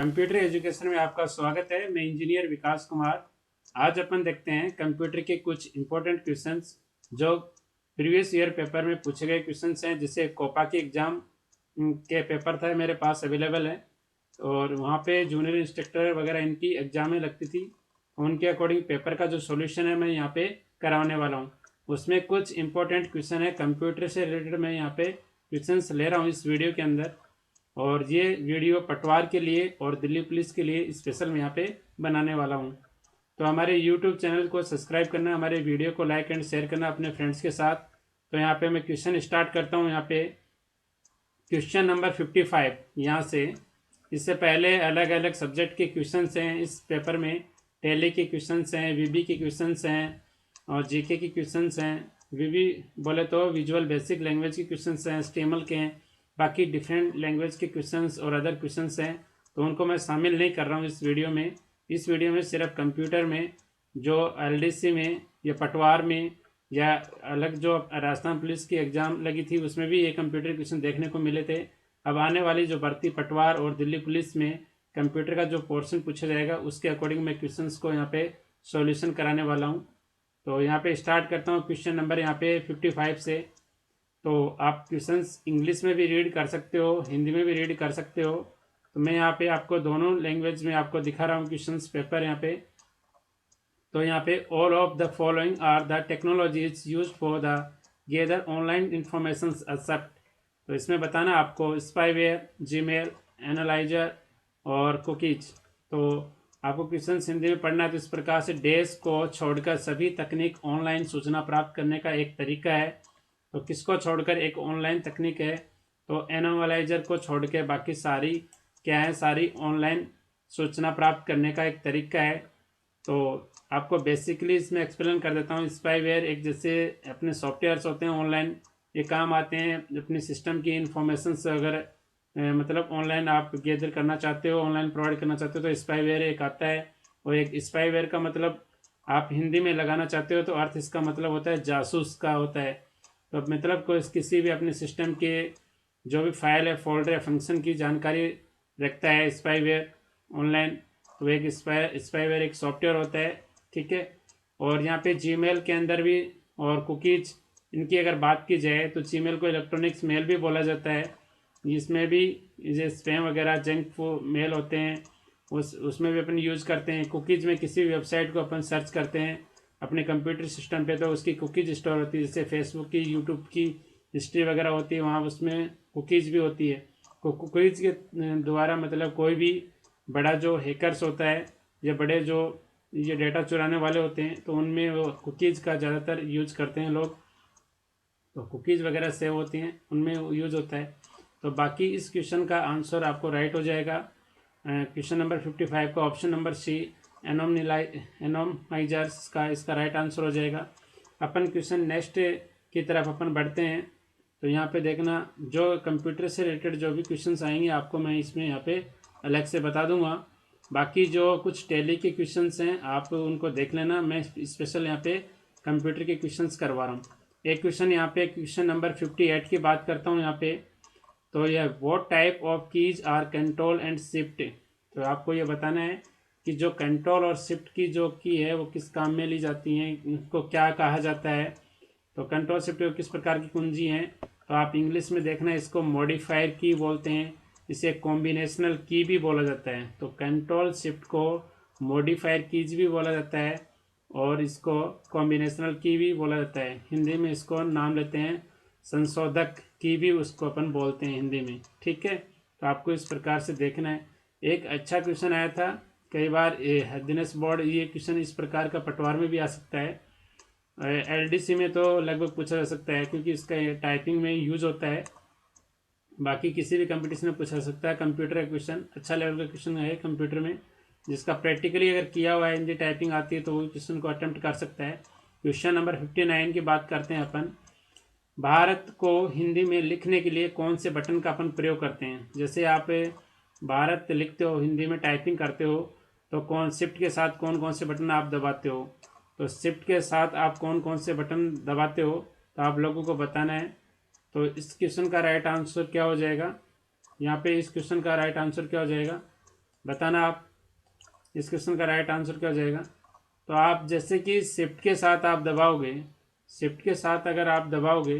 Computer education में आपका स्वागत है। मैं इंजीनियर विकास कुमार। आज अपन देखते हैं कंप्यूटर के कुछ इम्पोर्टेंट क्वेश्चंस जो प्रीवियस ईयर पेपर में पूछे गए क्वेश्चंस हैं। जिसे कोपा की एग्ज़ाम के पेपर था मेरे पास अवेलेबल है और वहाँ पे जूनियर इंस्ट्रक्टर वगैरह इनकी एग्ज़ामें लगती थी। उनके अकॉर्डिंग पेपर का जो सॉल्यूशन है मैं यहाँ पे कराने वाला हूँ। उसमें कुछ इंपॉर्टेंट क्वेश्चन है कंप्यूटर से रिलेटेड, मैं यहाँ पे क्वेश्चंस ले रहा हूँ इस वीडियो के अंदर। और ये वीडियो पटवार के लिए और दिल्ली पुलिस के लिए स्पेशल मैं यहाँ पे बनाने वाला हूँ। तो हमारे यूट्यूब चैनल को सब्सक्राइब करना, हमारे वीडियो को लाइक एंड शेयर करना अपने फ्रेंड्स के साथ। तो यहाँ पे मैं क्वेश्चन स्टार्ट करता हूँ। यहाँ पे क्वेश्चन नंबर 55 यहाँ से। इससे पहले अलग अलग सब्जेक्ट के क्वेश्चंस हैं इस पेपर में। टैली के क्वेश्चंस हैं, वीबी के क्वेश्चंस हैं और जीके के क्वेश्चंस हैं। वीबी बोले तो विजुअल बेसिक लैंग्वेज के क्वेश्चंस हैं, स्टेमल के हैं। बाकी डिफरेंट लैंग्वेज के क्वेश्चंस और अदर क्वेश्चंस हैं, तो उनको मैं शामिल नहीं कर रहा हूँ इस वीडियो में। इस वीडियो में सिर्फ कंप्यूटर में जो एलडीसी में या पटवार में या अलग जो राजस्थान पुलिस की एग्ज़ाम लगी थी उसमें भी ये कंप्यूटर क्वेश्चन देखने को मिले थे। अब आने वाली जो भर्ती पटवार और दिल्ली पुलिस में कंप्यूटर का जो पोर्शन पूछा जाएगा उसके अकॉर्डिंग मैं क्वेश्चंस को यहाँ पे सॉल्यूशन कराने वाला हूँ। तो यहाँ पे स्टार्ट करता हूँ क्वेश्चन नंबर यहाँ पे 55 से। तो आप क्वेश्चंस इंग्लिश में भी रीड कर सकते हो, हिंदी में भी रीड कर सकते हो। तो मैं यहाँ पे आपको दोनों लैंग्वेज में आपको दिखा रहा हूँ क्वेश्चंस पेपर यहाँ पे। तो यहाँ पे all of the following are the technologies use for the gather online information except. तो इसमें बताना आपको स्पाईवेयर, जीमेल, एनालाइजर और कुकीज। तो आपको क्वेश्चन हिंदी में पढ़ना है। तो इस प्रकार से देश को छोड़कर सभी तकनीक ऑनलाइन सूचना प्राप्त करने का एक तरीका है। तो किसको छोड़कर एक ऑनलाइन तकनीक है? तो एनालाइजर को छोड़ के बाकी सारी क्या है? सारी ऑनलाइन सूचना प्राप्त करने का एक तरीका है। तो आपको बेसिकली इसमें एक्सप्लेन कर देता हूँ। स्पाईवेयर एक जैसे अपने सॉफ्टवेयर्स होते हैं ऑनलाइन, ये काम आते हैं अपने सिस्टम की इंफॉर्मेशन से। अगर मतलब ऑनलाइन आप गैदर करना चाहते हो, ऑनलाइन प्रोवाइड करना चाहते हो तो स्पाईवेयर एक आता है। और एक स्पाईवेयर का मतलब आप हिंदी में लगाना चाहते हो तो अर्थ इसका मतलब होता है जासूस का होता है। तो मतलब कोई किसी भी अपने सिस्टम के जो भी फाइल है, फोल्डर या फंक्शन की जानकारी रखता है स्पाईवेयर ऑनलाइन। तो एक स्पाईवेयर एक सॉफ्टवेयर होता है, ठीक है। और यहाँ पे जीमेल के अंदर भी और कुकीज इनकी अगर बात की जाए तो जीमेल को इलेक्ट्रॉनिक्स मेल भी बोला जाता है। इसमें भी जैसे स्पैम वगैरह जंक मेल होते हैं उसमें भी अपन यूज़ करते हैं। कुकीज़ में किसी भी वेबसाइट को अपन सर्च करते हैं अपने कंप्यूटर सिस्टम पे तो उसकी कुकीज़ स्टोर होती है। जैसे फेसबुक की, यूट्यूब की हिस्ट्री वगैरह होती है, वहाँ उसमें कुकीज़ भी होती है। कुकीज़ के द्वारा मतलब कोई भी बड़ा जो हैकर्स होता है या बड़े जो ये डेटा चुराने वाले होते हैं तो उनमें वो कुकीज़ का ज़्यादातर यूज करते हैं लोग। तो कुकीज़ वगैरह सेव होती हैं उनमें यूज होता है। तो बाकी इस क्वेश्चन का आंसर आपको राइट हो जाएगा। क्वेश्चन नंबर 55 का ऑप्शन नंबर सी एनोमाइजर्स का इसका राइट आंसर हो जाएगा। अपन क्वेश्चन नेक्स्ट की तरफ अपन बढ़ते हैं। तो यहाँ पे देखना जो कंप्यूटर से रिलेटेड जो भी क्वेश्चंस आएंगे आपको मैं इसमें यहाँ पे अलग से बता दूंगा। बाकी जो कुछ टैली के क्वेश्चंस हैं आप उनको देख लेना, मैं स्पेशल यहाँ पे कंप्यूटर के क्वेश्चंस करवा रहा हूँ। एक क्वेश्चन यहाँ पे क्वेश्चन नंबर 58 की बात करता हूँ यहाँ पे। तो यह what type of keys are control and shift. तो आपको ये बताना है कि जो कंट्रोल और शिफ्ट की जो की है वो किस काम में ली जाती हैं, इनको क्या कहा जाता है। तो कंट्रोल शिफ्ट किस प्रकार की कुंजी हैं? तो आप इंग्लिश में देखना इसको मॉडिफायर की बोलते हैं, इसे कॉम्बिनेशनल की भी बोला जाता है। तो कंट्रोल शिफ्ट को मॉडिफायर कीज भी बोला जाता है और इसको कॉम्बिनेशनल की भी बोला जाता है। हिंदी में इसको नाम लेते हैं संशोधक की भी उसको अपन बोलते हैं हिंदी में, ठीक है। तो आपको इस प्रकार से देखना है। एक अच्छा क्वेश्चन आया था कई बार दिनेश बोर्ड, ये क्वेश्चन इस प्रकार का पटवार में भी आ सकता है। एलडीसी में तो लगभग पूछा जा सकता है क्योंकि इसका टाइपिंग में यूज होता है। बाकी किसी भी कंपटीशन में पूछा जा सकता है। कंप्यूटर का क्वेश्चन अच्छा लेवल का क्वेश्चन है कंप्यूटर में, जिसका प्रैक्टिकली अगर किया हुआ है, हिंदी टाइपिंग आती है तो वो क्वेश्चन को अटेम्प्ट कर सकता है। क्वेश्चन नंबर 59 की बात करते हैं अपन। भारत को हिंदी में लिखने के लिए कौन से बटन का अपन प्रयोग करते हैं? जैसे आप भारत लिखते हो, हिंदी में टाइपिंग करते हो तो कौन शिफ्ट के साथ कौन कौन से बटन आप दबाते हो? तो शिफ्ट के साथ आप कौन कौन से बटन दबाते हो तो आप लोगों को बताना है। तो इस क्वेश्चन का राइट आंसर क्या हो जाएगा? यहाँ पे इस क्वेश्चन का राइट आंसर क्या हो जाएगा? बताना आप इस क्वेश्चन का राइट आंसर क्या हो जाएगा। तो आप जैसे कि शिफ्ट के साथ आप दबाओगे, शिफ्ट के साथ अगर आप दबाओगे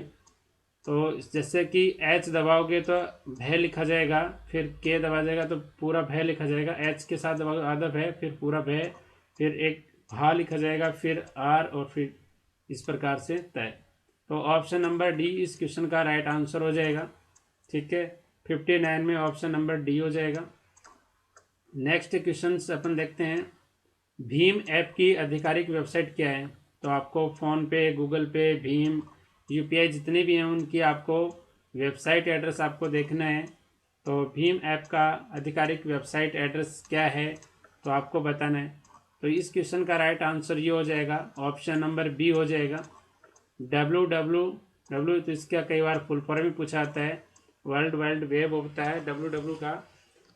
तो जैसे कि एच दबाओगे तो भय लिखा जाएगा, फिर के दबा जाएगा तो पूरा भय लिखा जाएगा, एच के साथ दबाओगे आधा भय, फिर पूरा भय, फिर एक भा लिखा जाएगा, फिर आर, और फिर इस प्रकार से तय। तो ऑप्शन नंबर डी इस क्वेश्चन का राइट आंसर हो जाएगा। ठीक है, 59 में ऑप्शन नंबर डी हो जाएगा। नेक्स्ट क्वेश्चन अपन देखते हैं, भीम ऐप की आधिकारिक वेबसाइट क्या है। तो आपको फ़ोन पे, गूगल पे, भीम, यूपीआई जितने भी हैं उनकी आपको वेबसाइट एड्रेस आपको देखना है। तो भीम ऐप का आधिकारिक वेबसाइट एड्रेस क्या है तो आपको बताना है। तो इस क्वेश्चन का राइट आंसर ये हो जाएगा, ऑप्शन नंबर बी हो जाएगा, www। तो इसका कई बार फुल फॉर्म भी पूछा जाता है, वर्ल्ड वाइड वेब होता है www का।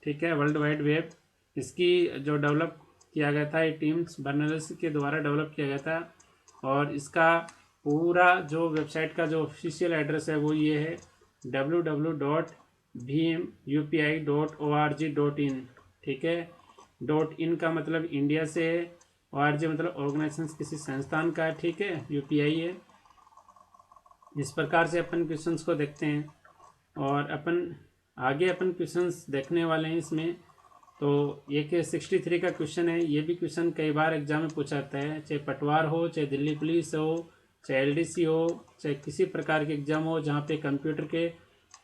ठीक है, वर्ल्ड वाइड वेब। इसकी जो डेवलप किया गया था, ये टीम्स बर्नर्स के द्वारा डेवलप किया गया था, और इसका पूरा जो वेबसाइट का जो ऑफिशियल एड्रेस है वो ये है www.bhimupi.org.in। ठीक है, .in का मतलब इंडिया से है, org मतलब ऑर्गेनाइजेशन किसी संस्थान का है। ठीक है, यूपीआई है। इस प्रकार से अपन क्वेश्चंस को देखते हैं, और अपन आगे अपन क्वेश्चंस देखने वाले हैं इसमें। तो ये 63 का क्वेश्चन है, ये भी क्वेश्चन कई बार एग्जाम में पूछा जाता है, चाहे पटवार हो, चाहे दिल्ली पुलिस हो, चाहे एलडीसी हो, चाहे किसी प्रकार के एग्जाम हो जहाँ पे कंप्यूटर के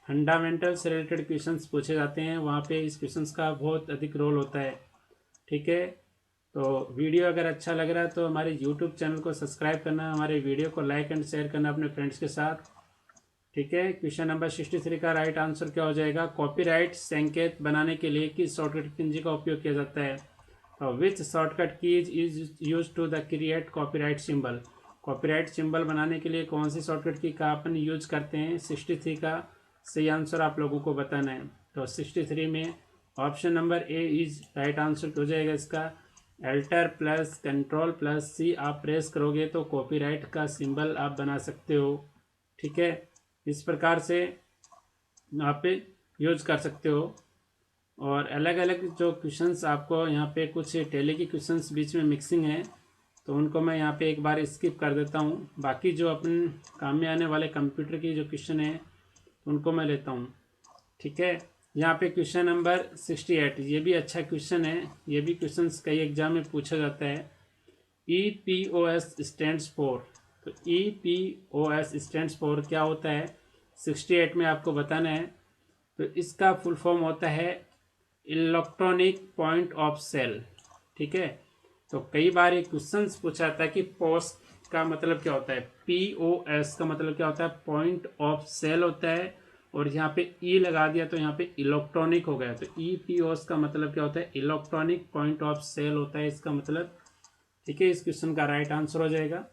फंडामेंटल से रिलेटेड क्वेश्चंस पूछे जाते हैं, वहाँ पे इस क्वेश्चंस का बहुत अधिक रोल होता है। ठीक है, तो वीडियो अगर अच्छा लग रहा है तो हमारे यूट्यूब चैनल को सब्सक्राइब करना, हमारे वीडियो को लाइक एंड शेयर करना अपने फ्रेंड्स के साथ। ठीक है, क्वेश्चन नंबर 63 का राइट आंसर क्या हो जाएगा, कॉपीराइट संकेत बनाने के लिए किस शॉर्टकट कुंजी का उपयोग किया जाता है। तो which shortcut keys is use to the create copyright symbol. Copyright symbol बनाने के लिए कौन सी शॉर्टकट की का अपन यूज करते हैं। 63 का सही आंसर आप लोगों को बताना है। तो 63 में option number A is right answer हो जाएगा इसका। एल्टर प्लस कंट्रोल प्लस सी आप प्रेस करोगे तो कॉपीराइट का सिंबल आप बना सकते हो। ठीक है, इस प्रकार से आप यूज कर सकते हो। और अलग अलग जो क्वेश्चंस आपको यहाँ पे कुछ टेली के क्वेश्चंस बीच में मिक्सिंग है, तो उनको मैं यहाँ पे एक बार स्किप कर देता हूँ। बाकी जो अपन काम में आने वाले कंप्यूटर की जो क्वेश्चन है उनको मैं लेता हूँ। ठीक है, यहाँ पे क्वेश्चन नंबर 68, ये भी अच्छा क्वेश्चन है, ये भी क्वेश्चन कई एग्जाम में पूछा जाता है। EPOS stands for. तो EPOS स्टैंड्स फॉर क्या होता है 68 में आपको बताना है। तो इसका फुल फॉर्म होता है इलेक्ट्रॉनिक पॉइंट ऑफ सेल। ठीक है, तो कई बार ये क्वेश्चन पूछा जाता है कि पोस का मतलब क्या होता है। POS का मतलब क्या होता है, पॉइंट ऑफ सेल होता है, और यहाँ पे ई लगा दिया तो यहाँ पे इलेक्ट्रॉनिक हो गया। तो EPOS का मतलब क्या होता है, इलेक्ट्रॉनिक पॉइंट ऑफ सेल होता है इसका मतलब। ठीक है, इस क्वेश्चन का राइट आंसर हो जाएगा।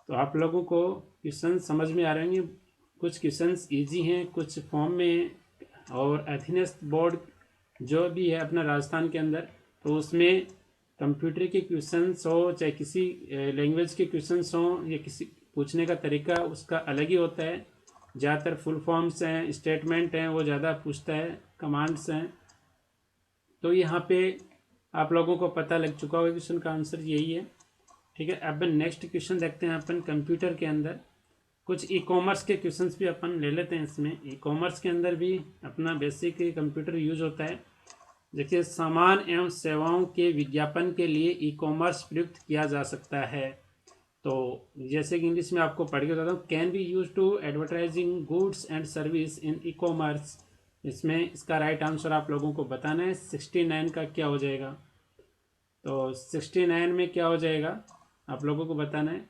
तो आप लोगों को क्वेश्चन समझ में आ रहे होंगे, कुछ क्वेश्चंस इजी हैं, कुछ फॉर्म में। और अधीनस्थ बोर्ड जो भी है अपना राजस्थान के अंदर, तो उसमें कंप्यूटर के क्वेश्चंस हो, चाहे किसी लैंग्वेज के क्वेश्चंस हो, या किसी पूछने का तरीका उसका अलग ही होता है। ज़्यादातर फुल फॉर्म्स हैं, स्टेटमेंट हैं, वो ज़्यादा पूछता है, कमांड्स हैं। तो यहाँ पे आप लोगों को पता लग चुका होगा क्वेश्चन का आंसर यही है। ठीक है, अब नेक्स्ट क्वेश्चन देखते हैं अपन कंप्यूटर के अंदर। कुछ ई कॉमर्स के क्वेश्चंस भी अपन ले लेते हैं इसमें। ई कॉमर्स के अंदर भी अपना बेसिक कंप्यूटर यूज होता है। देखिए, सामान एवं सेवाओं के विज्ञापन के लिए ई कॉमर्स प्रयुक्त किया जा सकता है। तो जैसे कि इंग्लिश में आपको पढ़ के बताता हूँ, can be use to advertising goods and service in e commerce. इसमें इसका राइट आंसर आप लोगों को बताना है। 69 का क्या हो जाएगा। तो 69 में क्या हो जाएगा आप लोगों को बताना है।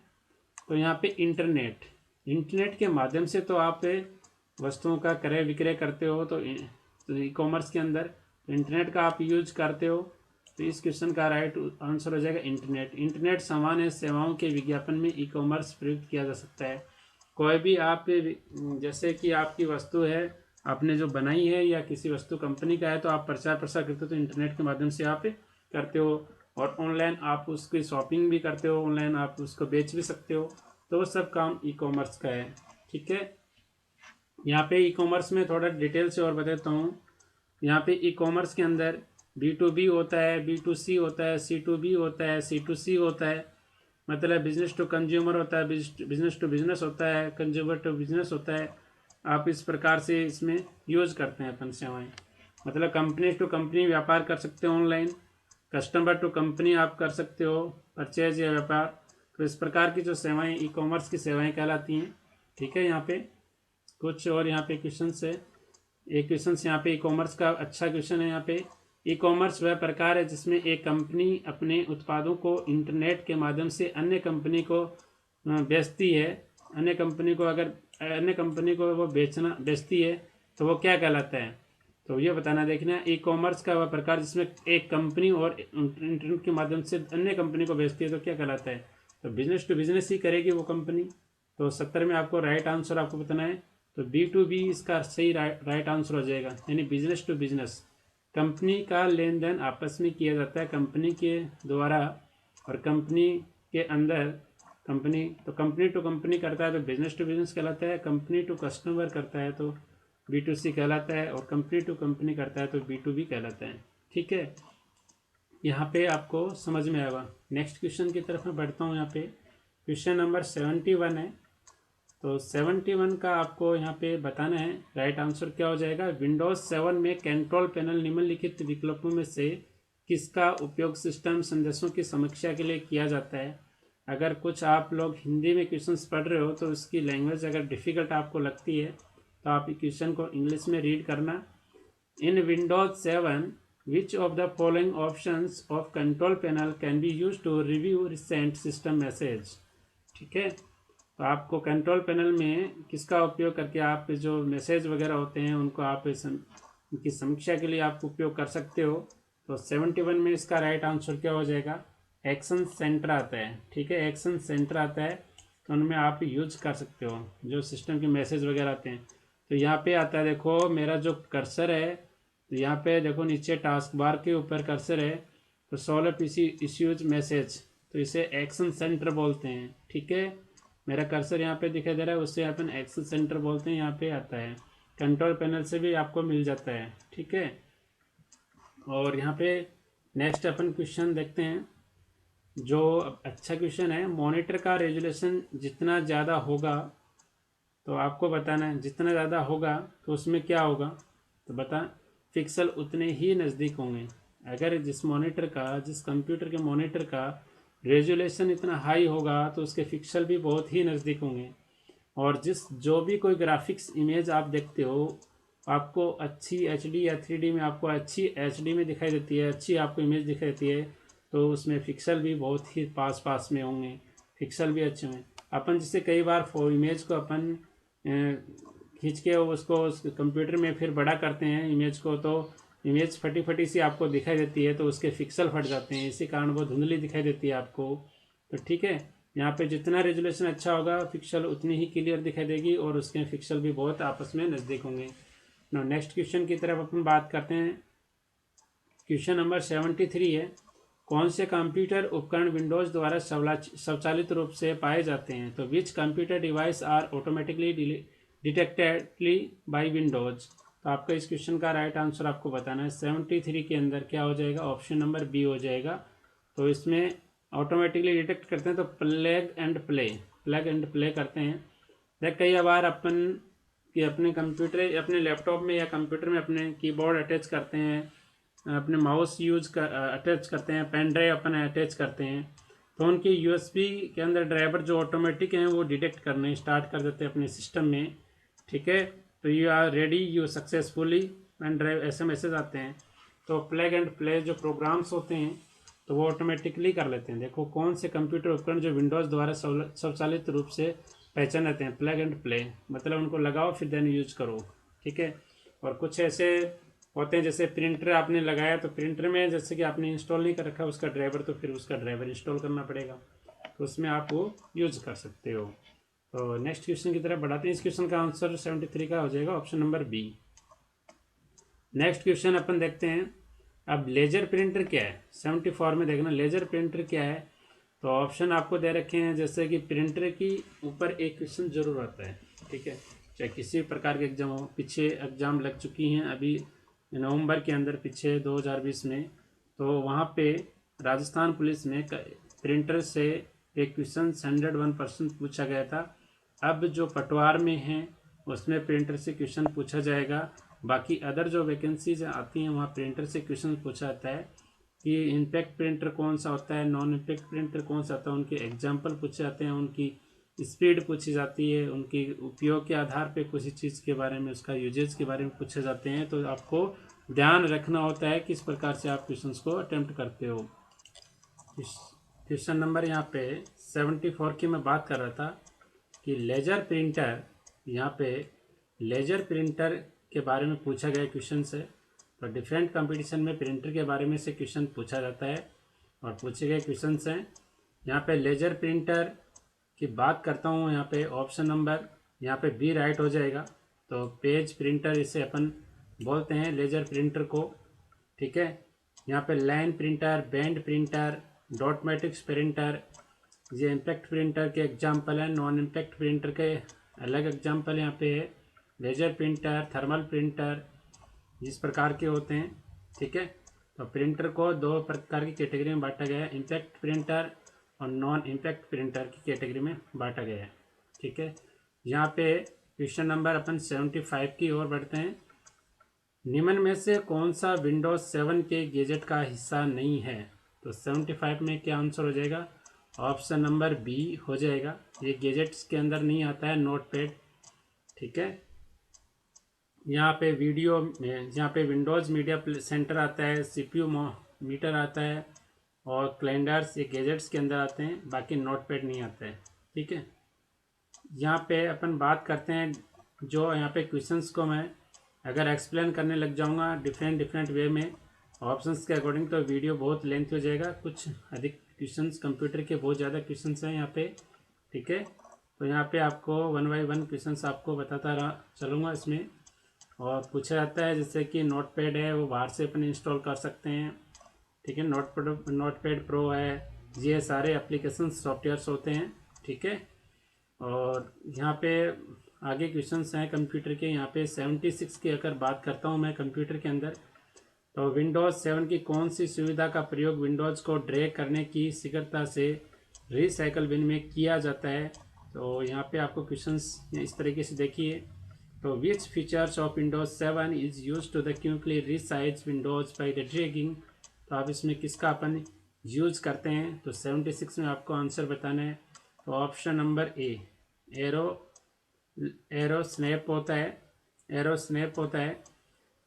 तो यहाँ पे इंटरनेट के माध्यम से तो आप वस्तुओं का क्रय विक्रय करते हो। तो ई कॉमर्स के अंदर इंटरनेट का आप यूज करते हो। तो इस क्वेश्चन का राइट आंसर हो जाएगा इंटरनेट सामान या सेवाओं के विज्ञापन में ई कॉमर्स प्रयुक्त किया जा सकता है। कोई भी आप जैसे कि आपकी वस्तु है, आपने जो बनाई है, या किसी वस्तु कंपनी का है, तो आप प्रचार प्रसार करते हो तो इंटरनेट के माध्यम से आप करते हो। और ऑनलाइन आप उसकी शॉपिंग भी करते हो, ऑनलाइन आप उसको बेच भी सकते हो। तो वो सब काम ई कॉमर्स का है। ठीक है, यहाँ पे ई कॉमर्स में थोड़ा डिटेल से और बताता हूँ। यहाँ पे ई कॉमर्स के अंदर B2B होता है, B2C होता है, C2B होता है, C2C होता है, मतलब बिजनेस टू कंज्यूमर होता है, बिजनेस टू बिजनेस होता है, कंज्यूमर टू बिजनेस होता है। आप इस प्रकार से इसमें यूज करते हैं अपन सेवाएं। मतलब कंपनी टू कंपनी व्यापार कर सकते हो ऑनलाइन, कस्टमर टू कंपनी आप कर सकते हो परचेज या व्यापार। तो इस प्रकार की जो सेवाएं ई कॉमर्स की सेवाएं कहलाती हैं। ठीक है, यहाँ पे कुछ और यहाँ पे क्वेश्चन है। एक क्वेश्चन यहाँ पे ई कॉमर्स का अच्छा क्वेश्चन है। यहाँ पे ई कॉमर्स वह प्रकार है जिसमें एक कंपनी अपने उत्पादों को इंटरनेट के माध्यम से अन्य कंपनी को बेचती है। अन्य कंपनी को वो बेचती है तो वो क्या कहलाता है? तो ये बताना देखना है। ई कॉमर्स का वह प्रकार जिसमें एक कंपनी और इंटरनेट के माध्यम से अन्य कंपनी को बेचती है तो क्या कहलाता है? तो बिजनेस टू बिजनेस ही करेगी वो कंपनी। तो 70 में आपको राइट आंसर आपको बताना है। तो B2B इसका सही राइट आंसर हो जाएगा, यानी बिजनेस टू बिजनेस। कंपनी का लेन देन आपस में किया जाता है कंपनी के द्वारा और कंपनी के अंदर। कंपनी टू कंपनी करता है तो बिजनेस टू बिजनेस कहलाता है, कंपनी टू कस्टमर करता है तो B2C कहलाता है, और कंपनी टू कंपनी करता है तो B2B कहलाता है। ठीक है, यहाँ पे आपको समझ में आएगा। नेक्स्ट क्वेश्चन की तरफ मैं बढ़ता हूँ। यहाँ पे क्वेश्चन नंबर 71 है। तो 71 का आपको यहाँ पे बताना है राइट आंसर क्या हो जाएगा। विंडोज 7 में कंट्रोल पैनल निम्नलिखित विकल्पों में से किसका उपयोग सिस्टम संदेशों की समीक्षा के लिए किया जाता है? अगर कुछ आप लोग हिंदी में क्वेश्चंस पढ़ रहे हो तो इसकी लैंग्वेज अगर डिफ़िकल्ट आपको लगती है तो आप क्वेश्चन को इंग्लिश में रीड करना। In Windows 7 which of the following options of control panel can be use to review recent system message. ठीक है, तो आपको कंट्रोल पैनल में किसका उपयोग करके आप जो मैसेज वगैरह होते हैं उनको आप उनकी समीक्षा के लिए आप उपयोग कर सकते हो। तो 71 में इसका राइट आंसर क्या हो जाएगा? एक्शन सेंटर आता है। ठीक है, एक्शन सेंटर आता है तो उनमें आप यूज कर सकते हो जो सिस्टम के मैसेज वगैरह आते हैं। तो यहाँ पे आता है, देखो मेरा जो कर्सर है, तो यहाँ पे देखो नीचे टास्क बार के ऊपर कर्सर है, तो सॉल्व पीसी इश्यूज मैसेज, तो इसे एक्शन सेंटर बोलते हैं। ठीक है, मेरा कर्सर यहाँ पे दिखाई दे रहा है, उससे अपन एक्शन सेंटर बोलते हैं, यहाँ पे आता है। कंट्रोल पैनल से भी आपको मिल जाता है। ठीक है, और यहाँ पे नेक्स्ट अपन क्वेश्चन देखते हैं जो अच्छा क्वेश्चन है। मॉनिटर का रेजोल्यूशन जितना ज़्यादा होगा, तो आपको बताना है जितना ज़्यादा होगा तो उसमें क्या होगा, तो बता पिक्सल उतने ही नज़दीक होंगे। अगर जिस कंप्यूटर के मॉनिटर का रेजोल्यूशन इतना हाई होगा तो उसके पिक्सल भी बहुत ही नज़दीक होंगे। और जो भी कोई ग्राफिक्स इमेज आप देखते हो आपको अच्छी HD या 3D में आपको अच्छी HD में दिखाई देती है, अच्छी आपको इमेज दिखाई देती है, तो उसमें पिक्सल भी बहुत ही पास पास में होंगे, पिक्सल भी अच्छे होंगे। अपन जिससे कई बार इमेज को अपन खींच के उसको उस कंप्यूटर में फिर बड़ा करते हैं इमेज को, तो इमेज फटी फटी सी आपको दिखाई देती है, तो उसके पिक्सल फट जाते हैं, इसी कारण वो धुंधली दिखाई देती है आपको। तो ठीक है, यहाँ पे जितना रेजोल्यूशन अच्छा होगा पिक्सल उतनी ही क्लियर दिखाई देगी और उसके पिक्सल भी बहुत आपस में नज़दीक होंगे। नेक्स्ट क्वेश्चन की तरफ अपन बात करते हैं। क्वेश्चन नंबर 73 है। कौन से कंप्यूटर उपकरण विंडोज द्वारा स्वचालित रूप से पाए जाते हैं? तो which computer device are automatically detectedly by Windows. तो आपका इस क्वेश्चन का राइट आंसर आपको बताना है। 73 के अंदर क्या हो जाएगा? ऑप्शन नंबर बी हो जाएगा। तो इसमें ऑटोमेटिकली डिटेक्ट करते हैं तो प्लग एंड प्ले करते हैं। देख कई बार अपन कि अपने कंप्यूटर अपने लैपटॉप में या कंप्यूटर में अपने कीबोर्ड अटैच करते हैं, अपने माउस अटैच करते हैं, पेन ड्राइव अपन अटैच करते हैं, तो उनके USB के अंदर ड्राइवर जो ऑटोमेटिक हैं वो डिटेक्ट करने स्टार्ट कर देते हैं अपने सिस्टम में। ठीक है, तो you are ready, you successfully pen drive, ऐसे मैसेज आते हैं। तो प्लग एंड प्ले जो प्रोग्राम्स होते हैं तो वो ऑटोमेटिकली कर लेते हैं। देखो कौन से कंप्यूटर उपकरण जो विंडोज़ द्वारा स्वचालित रूप से पहचान लेते हैं, प्लग एंड प्ले, मतलब उनको लगाओ फिर देन यूज करो। ठीक है, और कुछ ऐसे होते हैं जैसे प्रिंटर आपने लगाया तो प्रिंटर में जैसे कि आपने इंस्टॉल नहीं कर रखा उसका ड्राइवर, तो फिर उसका ड्राइवर इंस्टॉल करना पड़ेगा, तो उसमें आप वो यूज कर सकते हो। तो नेक्स्ट क्वेश्चन की तरफ बढ़ाते हैं। इस क्वेश्चन का आंसर 73 का हो जाएगा option number B. Next question अपन देखते हैं। अब लेजर प्रिंटर क्या है? 74 में देखना लेजर प्रिंटर क्या है। तो ऑप्शन आपको दे रखे हैं, जैसे कि प्रिंटर की ऊपर एक क्वेश्चन जरूर आता है। ठीक है, चाहे किसी प्रकार के एग्जाम हो, पीछे एग्जाम लग चुकी हैं, अभी नवंबर के अंदर पीछे 2020 में, तो वहाँ पे राजस्थान पुलिस में प्रिंटर से एक क्वेश्चन 101% पूछा गया था। अब जो पटवार में है उसमें प्रिंटर से क्वेश्चन पूछा जाएगा। बाकी अदर जो वैकेंसीज आती हैं वहाँ प्रिंटर से क्वेश्चन पूछा जाता है कि इम्पैक्ट प्रिंटर कौन सा होता है, नॉन इम्पैक्ट प्रिंटर कौन सा होता है, उनके एग्जाम्पल पूछे जाते हैं, उनकी स्पीड पूछी जाती है, उनके उपयोग के आधार पे किसी चीज़ के बारे में, उसका यूजेज के बारे में पूछे जाते हैं। तो आपको ध्यान रखना होता है किस प्रकार से आप क्वेश्चंस को अटेम्प्ट करते हो। क्वेश्चन नंबर यहाँ पे 74 की मैं बात कर रहा था कि लेजर प्रिंटर, यहाँ पे लेजर प्रिंटर के बारे में पूछा गया क्वेश्चन से। तो डिफरेंट कंपटीशन में प्रिंटर के बारे में से क्वेश्चन पूछा जाता है और पूछे गए क्वेश्चन हैं। यहाँ पे लेजर प्रिंटर की बात करता हूँ, यहाँ पे ऑप्शन नंबर यहाँ पे बी राइट हो जाएगा। तो पेज प्रिंटर इसे अपन बोलते हैं लेजर प्रिंटर को, ठीक है। यहाँ पे line printer, band printer, dot matrix printer, ये इम्पैक्ट प्रिंटर के एग्जाम्पल हैं। नॉन इम्पैक्ट प्रिंटर के अलग एग्जाम्पल यहाँ पे है। लेजर प्रिंटर, थर्मल प्रिंटर, इस प्रकार के होते हैं, ठीक है। तो प्रिंटर को दो प्रकार की कैटेगरी में बांटा गया है, इम्पैक्ट प्रिंटर और नॉन इम्पैक्ट प्रिंटर की कैटेगरी में बांटा गया है, ठीक है। यहाँ पे क्वेश्चन नंबर अपन 75 की ओर बढ़ते हैं। निम्न में से कौन सा विंडोज 7 के गैजेट का हिस्सा नहीं है? तो 75 में क्या आंसर हो जाएगा? ऑप्शन नंबर बी हो जाएगा। ये गैजेट्स के अंदर नहीं आता है, नोट पैड, ठीक है। यहाँ पे वीडियो में, यहाँ पे विंडोज़ मीडिया सेंटर आता है, सीपीयू मीटर आता है और कैलेंडर्स, ये गैजेट्स के अंदर आते हैं, बाकी नोट पैड नहीं आता है, ठीक है। यहाँ पे अपन बात करते हैं, जो यहाँ पे क्वेश्चंस को मैं अगर एक्सप्लेन करने लग जाऊँगा डिफरेंट वे में ऑप्शंस के अकॉर्डिंग, तो वीडियो बहुत लेंथ हो जाएगा। कुछ अधिक क्वेश्चंस, कंप्यूटर के बहुत ज़्यादा क्वेश्चंस हैं यहाँ पे, ठीक है। तो यहाँ पे आपको 1 बाय 1 क्वेश्चंस आपको बताता चलूँगा इसमें। और पूछा जाता है जैसे कि नोट पैड है वो बाहर से अपन इंस्टॉल कर सकते हैं, ठीक है। नोट पैड प्रो है, ये सारे एप्लीकेशन सॉफ्टवेयर्स होते हैं, ठीक है। और यहाँ पे आगे क्वेश्चंस हैं कंप्यूटर के। यहाँ पे 76 की अगर बात करता हूँ मैं कंप्यूटर के अंदर, तो विंडोज़ 7 की कौन सी सुविधा का प्रयोग विंडोज़ को ड्रैग करने की शीघ्रता से रिसाइकल बिन में किया जाता है? तो यहाँ पे आपको क्वेश्चंस इस तरीके से देखिए। तो which features of Windows 7 is use to the quickly resize windows by the dragging? तो आप इसमें किसका अपन यूज करते हैं? तो 76 में आपको आंसर बताना है। तो option number A, arrow snap होता है, एरो स्नैप होता है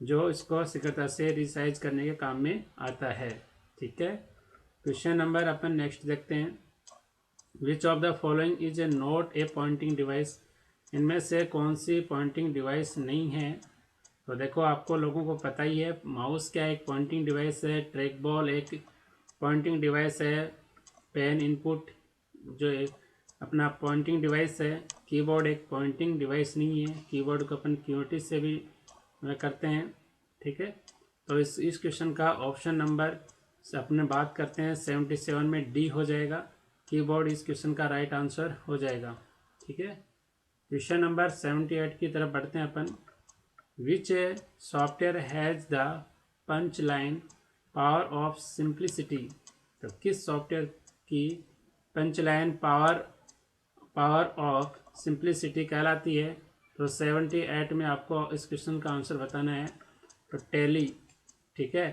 जो इसको शीघ्रता से रिसाइज करने के काम में आता है, ठीक है। क्वेश्चन नंबर अपन नेक्स्ट देखते हैं। विच of the following is a not a pointing device? इनमें से कौन सी पॉइंटिंग डिवाइस नहीं है? तो देखो, आपको लोगों को पता ही है, माउस क्या एक पॉइंटिंग डिवाइस है, ट्रैक बॉल एक पॉइंटिंग डिवाइस है, पेन इनपुट जो एक अपना पॉइंटिंग डिवाइस है, कीबोर्ड एक पॉइंटिंग डिवाइस नहीं है, कीबोर्ड को अपन कीबोर्ड से भी करते हैं, ठीक है। तो इस क्वेश्चन का ऑप्शन नंबर अपने बात करते हैं 77 में डी हो जाएगा, कीबोर्ड इस क्वेश्चन का राइट आंसर हो जाएगा, ठीक है। क्वेश्चन नंबर 78 की तरफ बढ़ते हैं अपन। Which software has the punch line power of simplicity? तो किस सॉफ्टवेयर की punch line power of simplicity कहलाती है? तो 78 में आपको इस क्वेश्चन का आंसर बताना है। तो टैली, ठीक है,